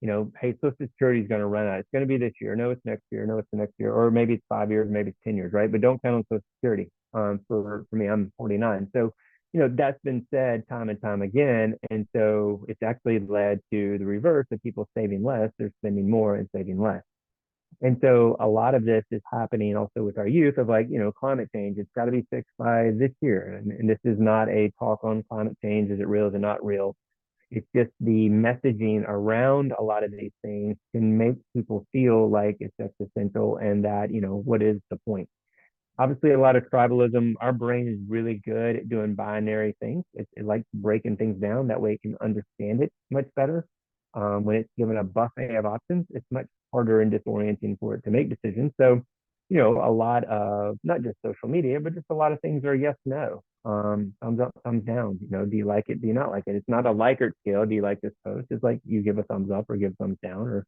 hey, Social Security is going to run out. It's going to be this year. No, it's next year. No, it's the next year. Or maybe it's 5 years, maybe it's 10 years, right? But don't count on Social Security. For me, I'm 49. So, that's been said time and time again. And so it's actually led to the reverse of people saving less. They're spending more and saving less. And so a lot of this is happening also with our youth of like, climate change. It's got to be fixed by this year. And this is not a talk on climate change. Is it real? Is it not real? It's just the messaging around a lot of these things can make people feel like it's existential and that, what is the point? Obviously, a lot of tribalism, our brain is really good at doing binary things. It likes breaking things down. That way it can understand it much better. When it's given a buffet of options, it's much harder and disorienting for it to make decisions. So, a lot of not just social media, but just a lot of things are yes, no. Thumbs up, thumbs down. Do you like it? Do you not like it? It's not a Likert scale. Do you like this post? It's like you give a thumbs up or give a thumbs down or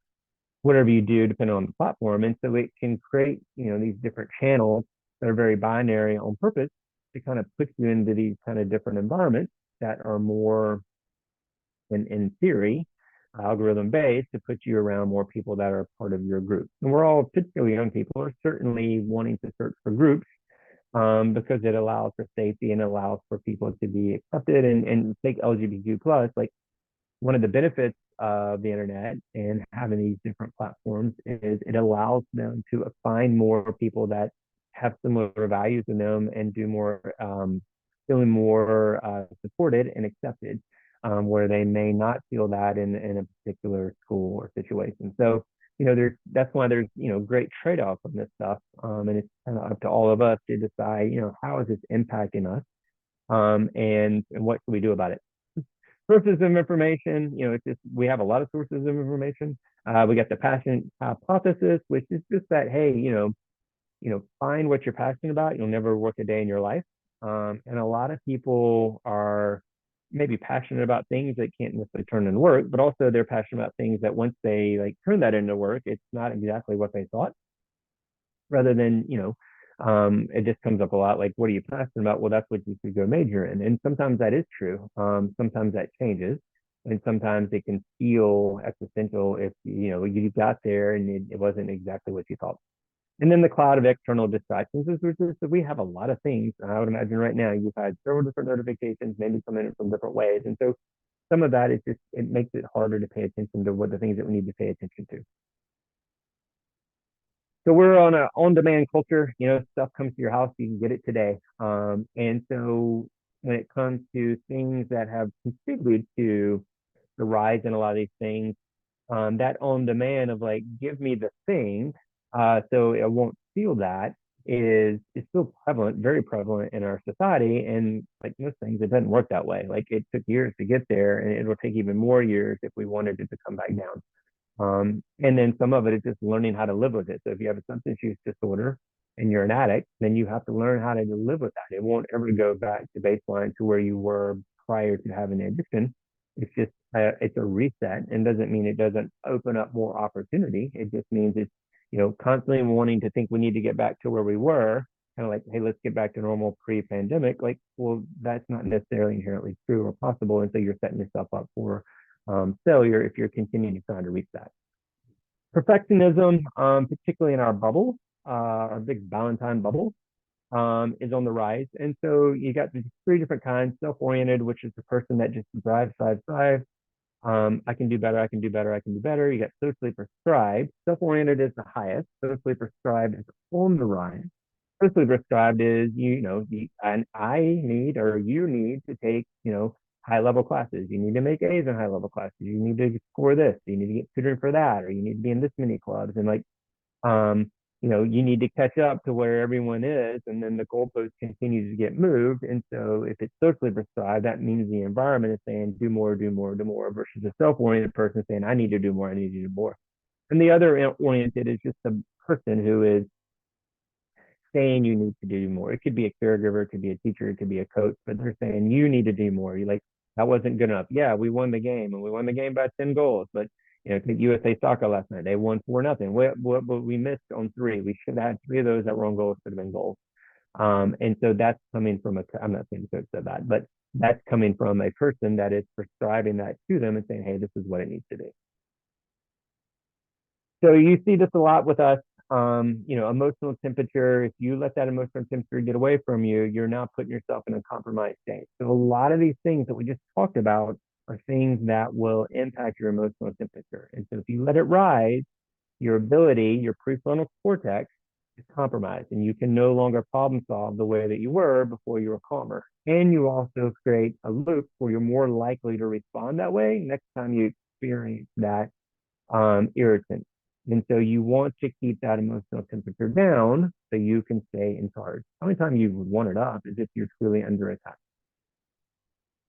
whatever you do, depending on the platform. And so it can create, these different channels that are very binary on purpose to kind of put you into these kind of different environments that are more in theory algorithm based to put you around more people that are part of your group. And we're all, particularly young people, are certainly wanting to search for groups because it allows for safety and allows for people to be accepted and take LGBTQ plus. Like one of the benefits of the internet and having these different platforms is it allows them to find more people that have similar values in them and do more feeling more supported and accepted where they may not feel that in a particular school or situation. So there's that's why there's great trade-offs on this stuff, and it's kind of up to all of us to decide how is this impacting us, and what can we do about it. Sources of information, it's just we have a lot of sources of information. We got the passion hypothesis, which is just that, hey, find what you're passionate about. You'll never work a day in your life. And a lot of people are maybe passionate about things that can't necessarily turn into work, but also they're passionate about things that once they like turn that into work, it's not exactly what they thought. Rather than, it just comes up a lot like, what are you passionate about? Well, that's what you should go major in. And sometimes that is true. Sometimes that changes. And sometimes it can feel existential if, you got there and it wasn't exactly what you thought. And then the cloud of external distractions is just that we have a lot of things. I would imagine right now you've had several different notifications, maybe coming in from different ways. And so some of that is just, it makes it harder to pay attention to what the things that we need to pay attention to. So we're on a on-demand culture. Stuff comes to your house, you can get it today. And so when it comes to things that have contributed to the rise in a lot of these things, that on demand of like, give me the thing, so I won't feel that is still prevalent, very prevalent in our society. And like most things, it doesn't work that way. Like it took years to get there, and it will take even more years if we wanted it to come back down. And then some of it is just learning how to live with it. So if you have a substance use disorder and you're an addict, then you have to learn how to live with that. It won't ever go back to baseline to where you were prior to having the addiction. It's just it's a reset, and doesn't mean it doesn't open up more opportunity. It just means it's constantly wanting to think we need to get back to where we were, kind of like, hey, let's get back to normal pre-pandemic. Like, well, that's not necessarily inherently true or possible, and so you're setting yourself up for failure if you're continuing trying to reach that. Perfectionism, particularly in our bubble, our big Valentine bubble, is on the rise. And so you got these three different kinds: self-oriented, which is the person that just drives, drives, drives. I can do better, I can do better, I can do better. You got socially prescribed. Self-oriented is the highest. Socially prescribed is on the rise. Socially prescribed is, and I need, or you need to take, high level classes. You need to make A's in high level classes. You need to score this. You need to get tutoring for that, or you need to be in this many clubs. And like, you need to catch up to where everyone is, and then the goalpost continues to get moved. And so if it's socially prescribed, that means the environment is saying do more, do more, do more, versus a self-oriented person saying I need to do more, I need to do more. And the other oriented is just the person who is saying you need to do more. It could be a caregiver, it could be a teacher, it could be a coach, but they're saying you need to do more. You like, that wasn't good enough. Yeah, we won the game, and we won the game by 10 goals, but take USA Soccer last night. They won 4-0. What we missed on three? We should have had three of those that were on goals, should have been goals. And so that's coming from I'm not saying the coach said that, but that's coming from a person that is prescribing that to them and saying, hey, this is what it needs to be. So you see this a lot with us. Emotional temperature. If you let that emotional temperature get away from you, you're now putting yourself in a compromised state. So a lot of these things that we just talked about are things that will impact your emotional temperature. And so if you let it rise, your ability, your prefrontal cortex is compromised, and you can no longer problem solve the way that you were before you were calmer. And you also create a loop where you're more likely to respond that way next time you experience that irritant. And so you want to keep that emotional temperature down so you can stay in charge. The only time you would want it up is if you're truly under attack.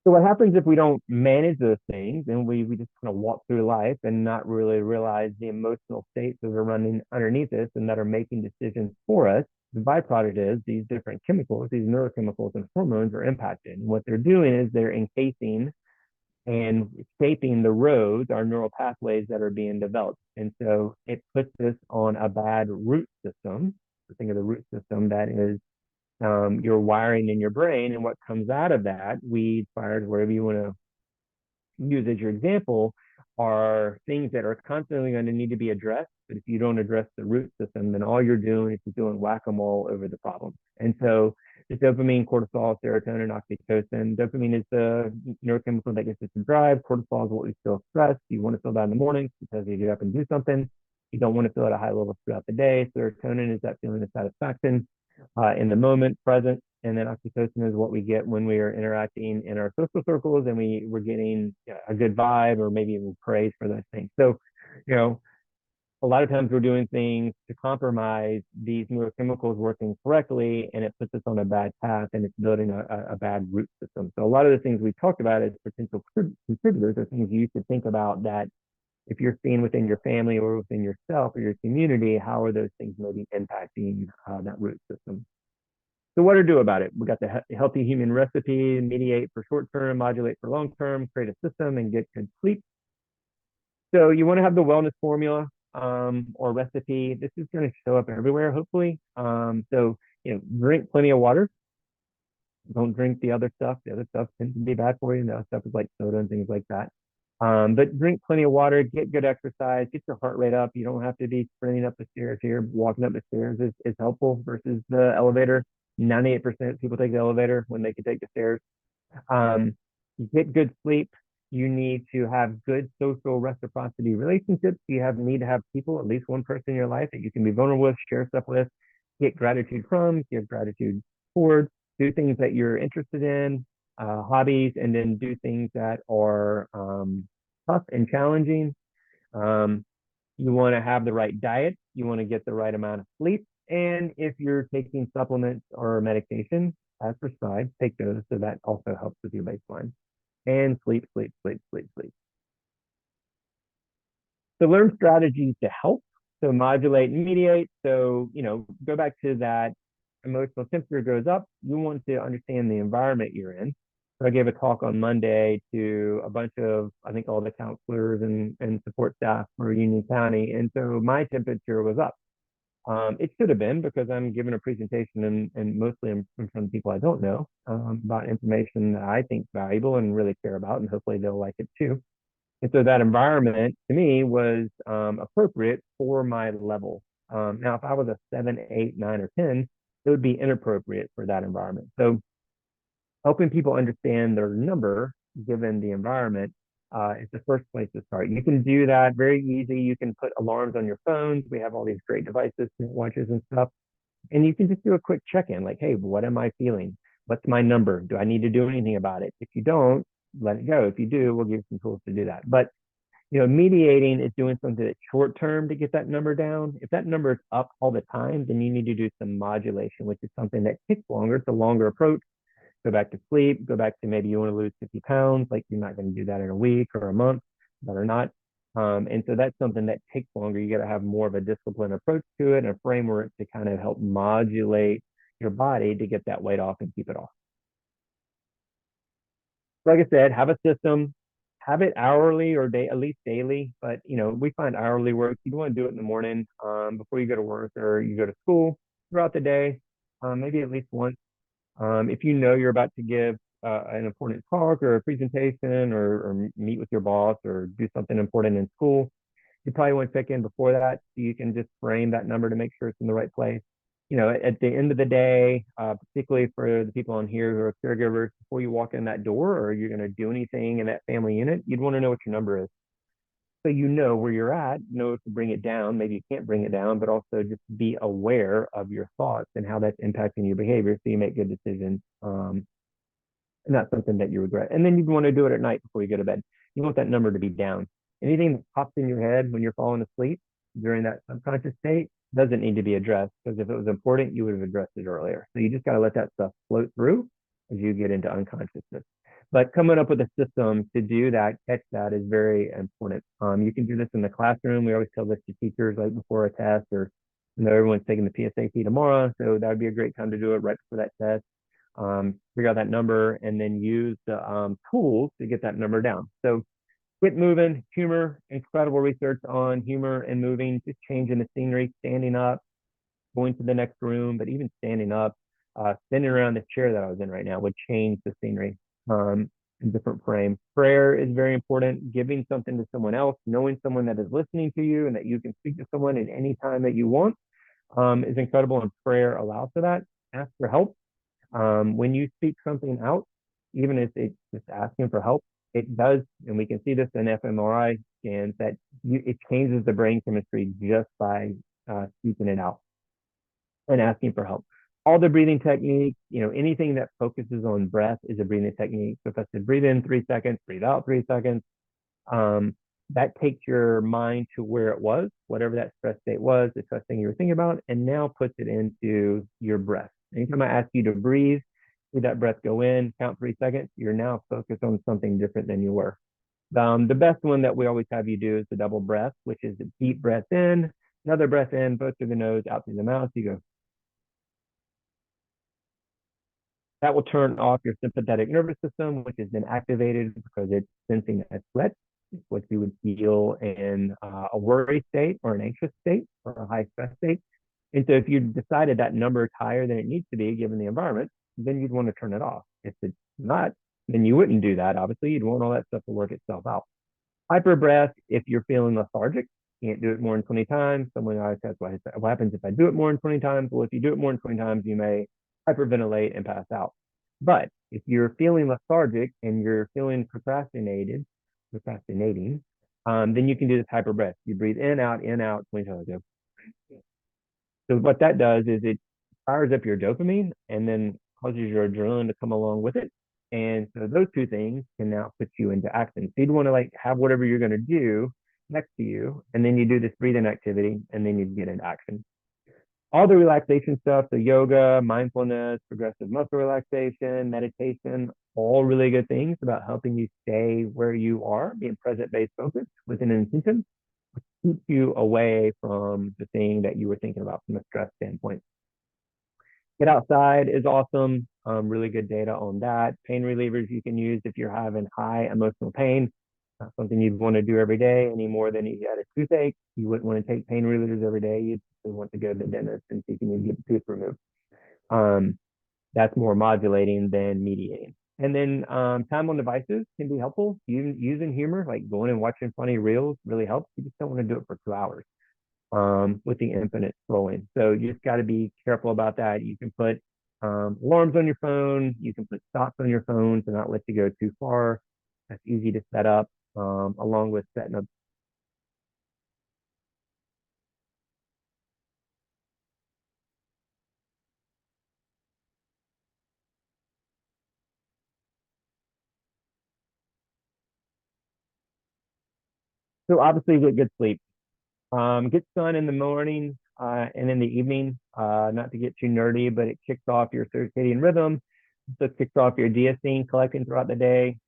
So what happens if we don't manage those things and we just kind of walk through life and not really realize the emotional states that are running underneath us and that are making decisions for us? The byproduct is these different chemicals, these neurochemicals and hormones are impacted. And what they're doing is they're encasing and shaping the roads, our neural pathways that are being developed. And so it puts us on a bad root system. Think of the root system that is your wiring in your brain, and what comes out of that, weeds, fires, wherever you want to use as your example, are things that are constantly going to need to be addressed. But if you don't address the root system, then all you're doing is doing whack-a-mole over the problem. And so the dopamine, cortisol, serotonin, oxytocin. Dopamine is the neurochemical that gets us to drive. Cortisol is what we feel stressed. You want to feel that in the morning because you get up and do something. You don't want to feel at a high level throughout the day. Serotonin is that feeling of satisfaction in the moment, present. And then oxytocin is what we get when we are interacting in our social circles and we're getting a good vibe or maybe even praise for those things. So, a lot of times we're doing things to compromise these neurochemicals working correctly, and it puts us on a bad path, and it's building a bad root system. So a lot of the things we talked about as potential contributors are things you should think about, that if you're seeing within your family or within yourself or your community, how are those things maybe impacting that root system? So what to do about it? We got the healthy human recipe: mediate for short term, modulate for long term, create a system, and get good sleep. So you want to have the wellness formula or recipe. This is going to show up everywhere, hopefully. So drink plenty of water. Don't drink the other stuff. The other stuff tends to be bad for you, and the other stuff is like soda and things like that. But drink plenty of water, get good exercise, get your heart rate up. You don't have to be sprinting up the stairs here. Walking up the stairs is helpful versus the elevator. 98% of people take the elevator when they can take the stairs. Um, you get good sleep. You need to have good social reciprocity relationships. Need to have people, at least one person in your life that you can be vulnerable with, share stuff with, get gratitude from, give gratitude towards, do things that you're interested in, hobbies, and then do things that are tough and challenging. Um, you want to have the right diet. You want to get the right amount of sleep. And if you're taking supplements or medication as prescribed, take those. So that also helps with your baseline. And sleep, sleep, sleep, sleep, sleep. So learn strategies to help. So modulate and mediate. So, go back to that emotional temperature goes up. You want to understand the environment you're in. So I gave a talk on Monday to a bunch of, I think, all the counselors and support staff for Union County. And so my temperature was up. It should have been because I'm giving a presentation and mostly in front of people I don't know about information that I think is valuable and really care about, and hopefully they'll like it too. And so that environment to me was appropriate for my level. Now, if I was a 7, 8, 9, or 10, it would be inappropriate for that environment. So helping people understand their number given the environment is the first place to start. You can do that very easy. You can put alarms on your phones. We have all these great devices, watches and stuff. And you can just do a quick check-in, like, hey, what am I feeling? What's my number? Do I need to do anything about it? If you don't, let it go. If you do, we'll give you some tools to do that. But mediating is doing something that's short term to get that number down. If that number is up all the time, then you need to do some modulation, which is something that takes longer. It's a longer approach. Go back to sleep, go back to maybe you want to lose 50 pounds. Like you're not going to do that in a week or a month, better not. And so that's something that takes longer. You got to have more of a disciplined approach to it and a framework to kind of help modulate your body to get that weight off and keep it off. Like I said, have a system, have it hourly or day, at least daily. But we find hourly work. You want to do it in the morning before you go to work or you go to school throughout the day, maybe at least once. If you know you're about to give an important talk or a presentation or meet with your boss or do something important in school, you probably want to check in before that so you can just frame that number to make sure it's in the right place. At the end of the day, particularly for the people on here who are caregivers, before you walk in that door or you're going to do anything in that family unit, you'd want to know what your number is. So you know where you're at, know to bring it down. Maybe you can't bring it down, but also just be aware of your thoughts and how that's impacting your behavior so you make good decisions. Not something that you regret. And then you'd want to do it at night before you go to bed. You want that number to be down. Anything that pops in your head when you're falling asleep during that subconscious state doesn't need to be addressed because if it was important, you would have addressed it earlier. So you just got to let that stuff float through as you get into unconsciousness. But coming up with a system to do that, catch that is very important. You can do this in the classroom. We always tell this to teachers like before a test or everyone's taking the PSAT tomorrow. So that would be a great time to do it right before that test. Figure out that number and then use the tools to get that number down. So quit moving, humor, incredible research on humor and moving, just changing the scenery, standing up, going to the next room, but even standing up, spinning around the chair that I was in right now would change the scenery in different frame. Prayer is very important. Giving something to someone else, knowing someone that is listening to you and that you can speak to someone at any time that you want is incredible. And prayer allows for that. Ask for help. When you speak something out, even if it's just asking for help, it does, and we can see this in fMRI scans, that it changes the brain chemistry just by speaking it out and asking for help. All the breathing techniques, anything that focuses on breath is a breathing technique. So if I said breathe in 3 seconds, breathe out 3 seconds, that takes your mind to where it was, whatever that stress state was, the stress thing you were thinking about, and now puts it into your breath. Anytime I ask you to breathe, see that breath go in, count 3 seconds, you're now focused on something different than you were. The best one that we always have you do is the double breath, which is a deep breath in, another breath in, both through the nose, out through the mouth. You go. That will turn off your sympathetic nervous system, which has been activated because it's sensing a threat, what you would feel in a worry state or an anxious state or a high stress state. And so if you decided that number is higher than it needs to be given the environment, then you'd want to turn it off. If it's not, then you wouldn't do that. Obviously, you'd want all that stuff to work itself out. Hyper breath, if you're feeling lethargic, can't do it more than 20 times. Someone always asks, what happens if I do it more than 20 times? Well, if you do it more than 20 times, you may hyperventilate and pass out. But if you're feeling lethargic and you're feeling procrastinating, then you can do this hyper breath. You breathe in, out, 20 times. So what that does is it fires up your dopamine and then causes your adrenaline to come along with it. And so those two things can now put you into action. So you'd want to like have whatever you're going to do next to you, and then you do this breathing activity, and then you get into action. All the relaxation stuff, the yoga, mindfulness, progressive muscle relaxation, meditation, all really good things about helping you stay where you are, being present-based focused with an intention, keep you away from the thing that you were thinking about from a stress standpoint. Get outside is awesome. Really good data on that. Pain relievers you can use if you're having high emotional pain. Not something you'd want to do every day any more than if you had a toothache. You wouldn't want to take pain relievers every day. You'd want to go to the dentist and see if you need to get the tooth removed. That's more modulating than mediating. And then time on devices can be helpful. Using humor, like going and watching funny reels, really helps. You just don't want to do it for 2 hours with the infinite scrolling. So you just got to be careful about that. You can put alarms on your phone. You can put stops on your phone to not let you go too far. That's easy to set up, along with setting up. So obviously get good sleep. Get sun in the morning and in the evening. Not to get too nerdy, but it kicks off your circadian rhythm. So it kicks off your DSC collecting throughout the day.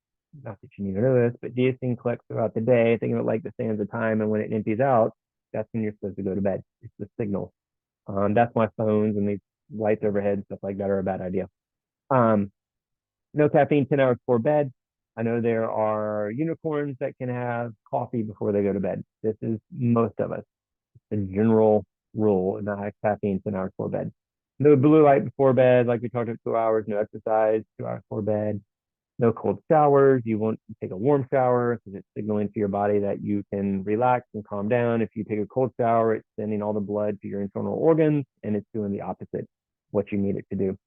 Not that you need to know this, but DSC collects throughout the day. Think of it like the sands of time, and when it empties out, that's when you're supposed to go to bed. It's the signal. That's why phones and these lights overhead and stuff like that are a bad idea. Um, no caffeine 10 hours before bed. I know there are unicorns that can have coffee before they go to bed. This is most of us. The general rule, not have caffeine 10 hours before bed. No blue light before bed, like we talked about 2 hours, no exercise, 2 hours before bed, no cold showers. You want to take a warm shower because it's signaling to your body that you can relax and calm down. If you take a cold shower, it's sending all the blood to your internal organs and it's doing the opposite what you need it to do.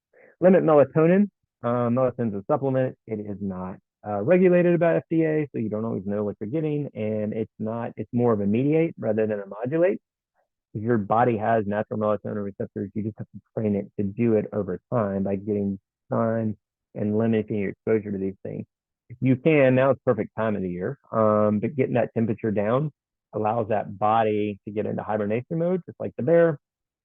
Limit melatonin. Melatonin is a supplement. It is not regulated by FDA, so you don't always know what you're getting. And it's not, it's more of a mediate rather than a modulate. If your body has natural melatonin receptors, you just have to train it to do it over time by getting sun and limiting your exposure to these things. If you can, now it's perfect time of the year. But getting that temperature down allows that body to get into hibernation mode, just like the bear,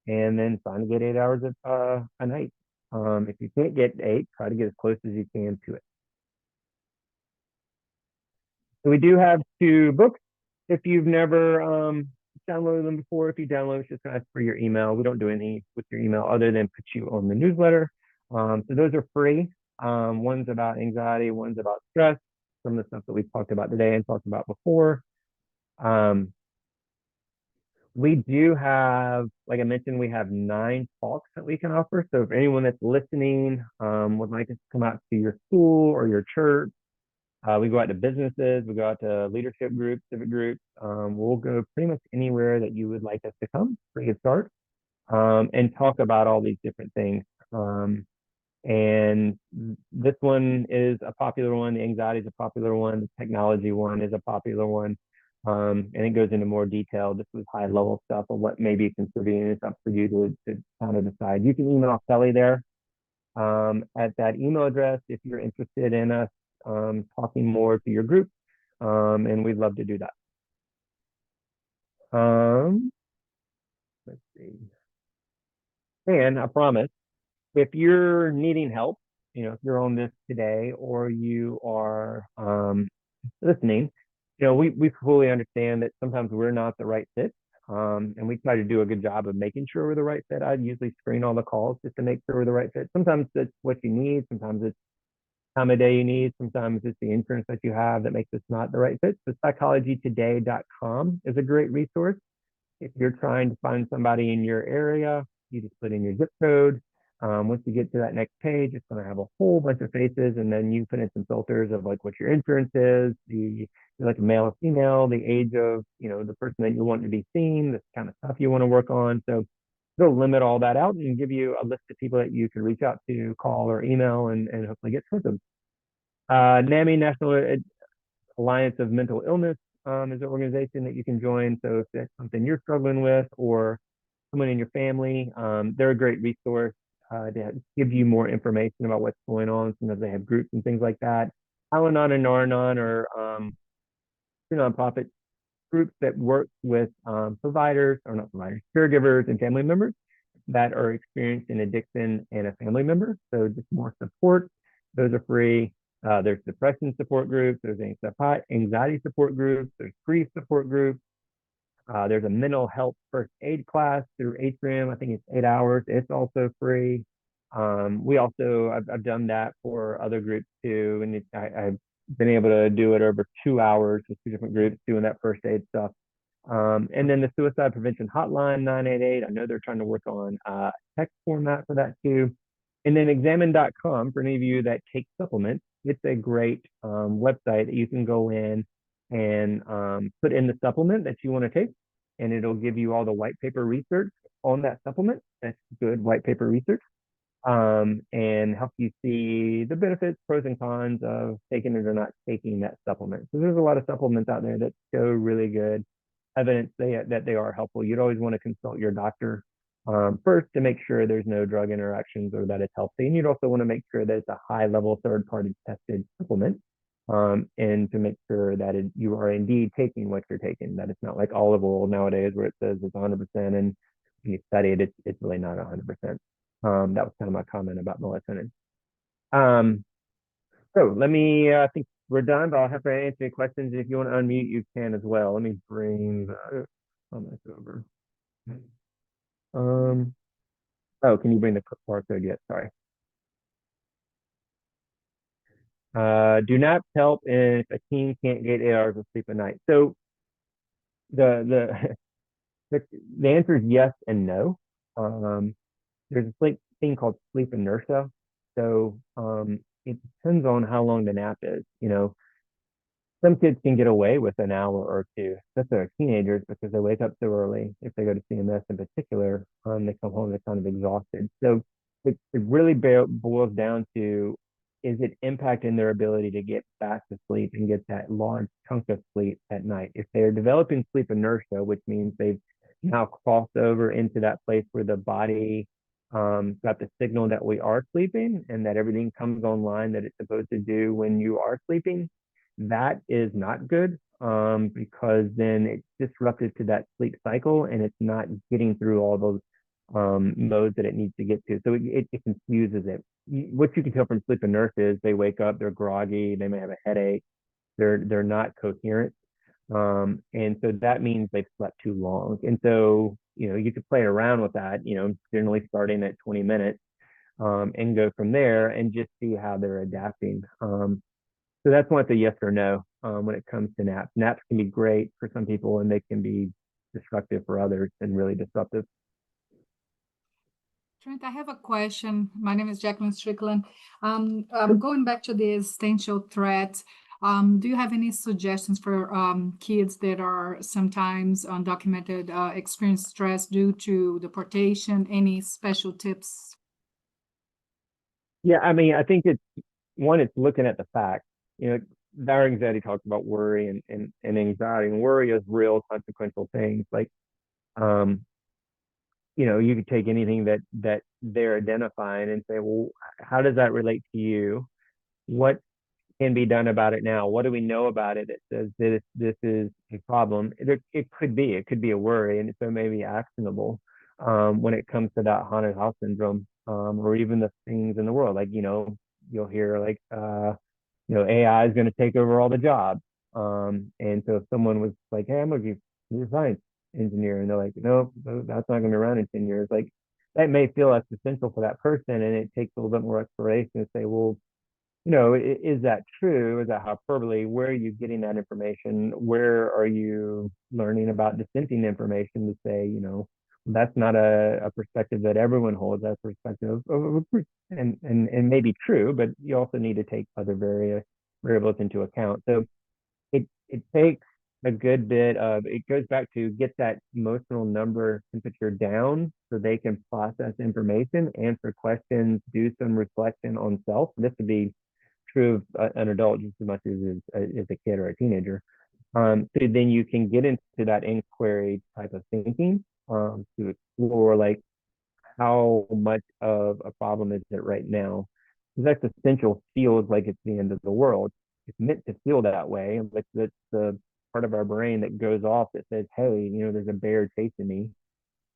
and then trying to get 8 hours of a night. If you can't get eight, try to get as close as you can to it. So we do have two books. If you've never downloaded them before, if you download, it's just ask for your email. We don't do anything with your email other than put you on the newsletter. So those are free. One's about anxiety, one's about stress, some of the stuff that we've talked about today and talked about before. We do have, like I mentioned, we have 9 talks that we can offer. So if anyone that's listening would like us to come out to your school or your church, we go out to businesses, we go out to leadership groups, civic groups. We'll go pretty much anywhere that you would like us to come, free of charge, and talk about all these different things. And this one is a popular one. The anxiety is a popular one. The technology one is a popular one. And it goes into more detail. This was high level stuff on what may be contributing. It's up for you to kind of decide. You can email Kelly there at that email address if you're interested in us talking more to your group. And we'd love to do that. Let's see. And I promise, if you're needing help, if you're on this today or you are listening, we fully understand that sometimes we're not the right fit. And we try to do a good job of making sure we're the right fit. I'd usually screen all the calls just to make sure we're the right fit. Sometimes it's what you need. Sometimes it's time of day you need. Sometimes it's the insurance that you have that makes this not the right fit. So psychologytoday.com is a great resource. If you're trying to find somebody in your area, you just put in your zip code. Once you get to that next page, it's going to have a whole bunch of faces, and then you put in some filters of like what your insurance is, you're like a male or female, the age of the person that you want to be seen, this kind of stuff you want to work on. So they'll limit all that out and give you a list of people that you can reach out to, call or email, and hopefully get symptoms. NAMI, National Alliance of Mental Illness, is an organization that you can join. So if that's something you're struggling with or someone in your family, they're a great resource to give you more information about what's going on. Sometimes they have groups and things like that. Al-Anon and Nar-Anon are nonprofit groups that work with providers, or not providers, caregivers and family members that are experiencing addiction and a family member. So just more support. Those are free. There's depression support groups. There's anxiety support groups. There's grief support groups. There's a mental health first aid class through Atrium. I think it's 8 hours. It's also free. I've done that for other groups too, and I've been able to do it over 2 hours with two different groups doing that first aid stuff. And then the suicide prevention hotline 988. I know they're trying to work on text format for that too. And then examine.com for any of you that take supplements. It's a great website that you can go in and put in the supplement that you want to take, and it'll give you all the white paper research on that supplement. That's good white paper research, and help you see the benefits, pros, and cons of taking it or not taking that supplement. So there's a lot of supplements out there that show really good evidence that they are helpful. You'd always want to consult your doctor first to make sure there's no drug interactions or that it's healthy. And you'd also want to make sure that it's a high level third party tested supplement, and to make sure that you are indeed taking what you're taking, that it's not like olive oil nowadays where it says it's 100% and when you study it, it's really not 100%. That was kind of my comment about melatonin. So I think we're done, but I'll have to answer any questions. If you want to unmute, you can as well. Let me bring the comments over. Oh, can you bring the barcode yet? Sorry. Do naps help if a teen can't get 8 hours of sleep a night? So the the answer is yes and no. There's a thing called sleep inertia. So it depends on how long the nap is. Some kids can get away with an hour or two, especially our teenagers, because they wake up so early. If they go to CMS in particular, they come home, they're kind of exhausted. So it really boils down to, is it impacting their ability to get back to sleep and get that large chunk of sleep at night? If they're developing sleep inertia, which means they've now crossed over into that place where the body got the signal that we are sleeping and that everything comes online that it's supposed to do when you are sleeping, that is not good, because then it's disrupted to that sleep cycle and it's not getting through all those modes that it needs to get to. So it confuses it. What you can tell from sleep inertia is they wake up, they're groggy, they may have a headache, they're not coherent. And so that means they've slept too long. And so, you could play around with that, generally starting at 20 minutes, and go from there and just see how they're adapting. So that's why it's a yes or no when it comes to naps. Naps can be great for some people and they can be destructive for others and really disruptive. Trent, I have a question. My name is Jacqueline Strickland. Going back to the existential threat, do you have any suggestions for kids that are sometimes undocumented, experience stress due to deportation? Any special tips? Yeah, I mean, I think it's looking at the facts. Our anxiety talks about worry and anxiety, and worry is real consequential things. Like, you could take anything that they're identifying and say, well, how does that relate to you? What can be done about it now? What do we know about it that says that this is a problem? It could be a worry, and so may be actionable when it comes to that haunted house syndrome, or even the things in the world. Like, you'll hear like, AI is going to take over all the jobs. And so if someone was like, hey, I'm going to be a science engineer, and they're like, no, that's not going to be around in 10 years. Like, that may feel existential for that person. And it takes a little bit more exploration to say, well, is that true? Is that hyperbole? Where are you getting that information? Where are you learning about dissenting information to say, That's not a perspective that everyone holds. That perspective of a group, and may be true, but you also need to take other variables into account. So it takes a good bit of, it goes back to get that emotional number temperature down so they can process information, answer questions, do some reflection on self. This would be true of an adult just as much as a kid or a teenager. So then you can get into that inquiry type of thinking, to explore like how much of a problem is it right now. Because existential feels like it's the end of the world. It's meant to feel that way, but that's the part of our brain that goes off that says, "Hey, there's a bear chasing me,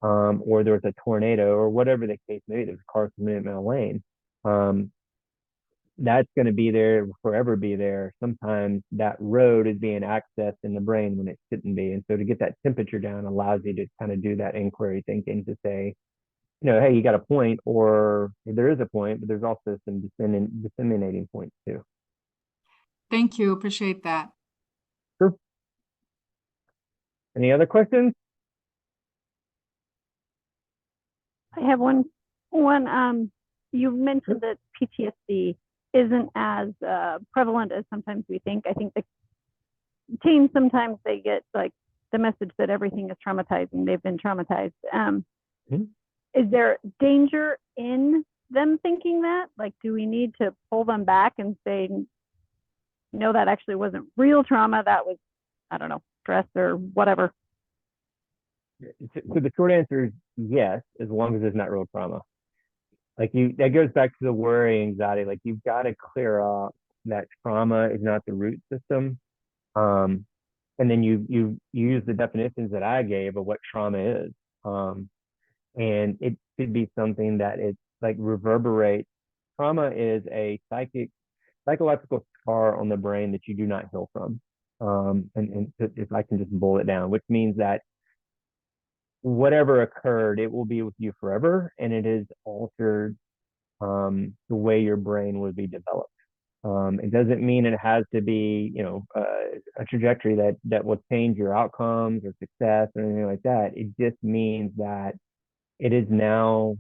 or there's a tornado, or whatever the case may be. There's a car coming in my lane." Um, that's going to be there, forever be there. Sometimes that road is being accessed in the brain when it shouldn't be. And so to get that temperature down allows you to kind of do that inquiry thinking to say, hey, you got a point, or there is a point, but there's also some disseminating points too. Thank you. Appreciate that. Sure. Any other questions? I have one. You mentioned that PTSD isn't as prevalent as sometimes we think. I think the teens sometimes they get like the message that everything is traumatizing. They've been traumatized. Is there danger in them thinking that? Like, do we need to pull them back and say, no, that actually wasn't real trauma. That was, I don't know, stress or whatever. So the short answer is yes, as long as it's not real trauma. Like that goes back to the worry, anxiety. Like you've got to clear up that trauma is not the root system. And then you use the definitions that I gave of what trauma is. And it should be something that it's like reverberates. Trauma is a psychological scar on the brain that you do not heal from. And if I can just boil it down, which means that whatever occurred, it will be with you forever, and it is altered the way your brain would be developed. It doesn't mean it has to be, a trajectory that will change your outcomes or success or anything like that. It just means that it is now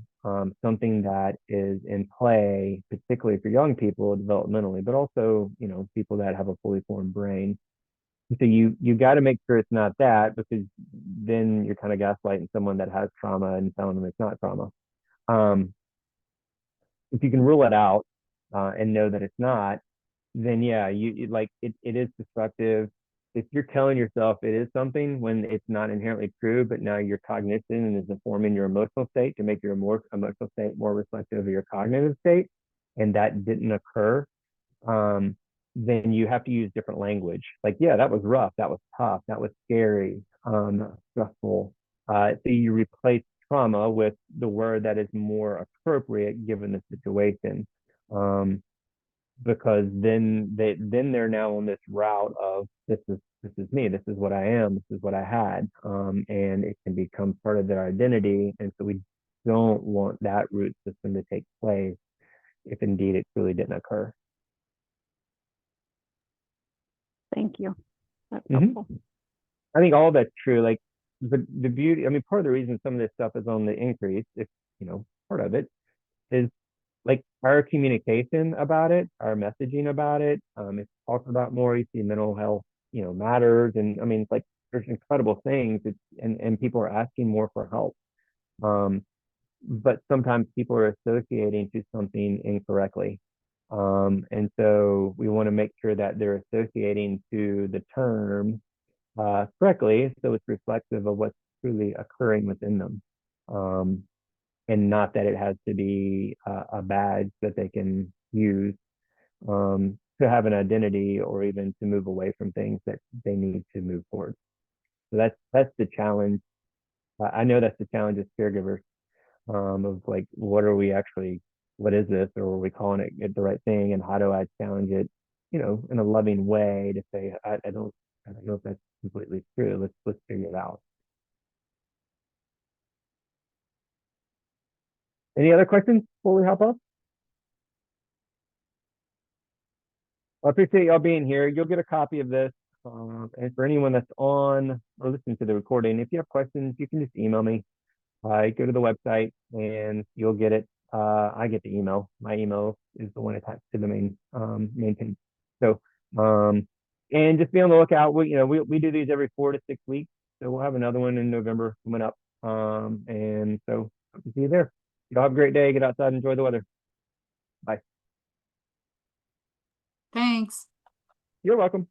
something that is in play, particularly for young people developmentally, but also, people that have a fully formed brain. So you got to make sure it's not that, because then you're kind of gaslighting someone that has trauma and telling them it's not trauma. If you can rule it out and know that it's not, then yeah, it is destructive. If you're telling yourself it is something when it's not inherently true, but now your cognition is informing your emotional state to make your more emotional state more reflective of your cognitive state, and that didn't occur, then you have to use different language. Like, yeah, that was rough, that was tough, that was scary, stressful. So you replace trauma with the word that is more appropriate given the situation. Because then they're now on this route of this is me, this is what I am, this is what I had, and it can become part of their identity. And so we don't want that root system to take place if indeed it truly didn't occur. Thank you. That's helpful. I think all that's true. Like the beauty, I mean, part of the reason some of this stuff is on the increase, if part of it is like our communication about it, our messaging about it. It's talked about more. You see mental health, matters. And I mean, it's like there's incredible things. And people are asking more for help. But sometimes people are associating to something incorrectly. And so we want to make sure that they're associating to the term correctly, so it's reflective of what's truly occurring within them. And not that it has to be a badge that they can use to have an identity or even to move away from things that they need to move forward. So that's the challenge. I know that's the challenge as caregivers, of like, what is this, or are we calling it the right thing, and how do I challenge it, in a loving way to say, I don't know if that's completely true. Let's figure it out. Any other questions before we hop off? I appreciate y'all being here. You'll get a copy of this. And for anyone that's on or listening to the recording, if you have questions, you can just email me. go to the website and you'll get it. I get the email. My email is the one attached to the main page. So, and just be on the lookout. We do these every 4 to 6 weeks. So we'll have another one in November coming up. And so hope to see you there. Y'all have a great day. Get outside, enjoy the weather. Bye. Thanks. You're welcome.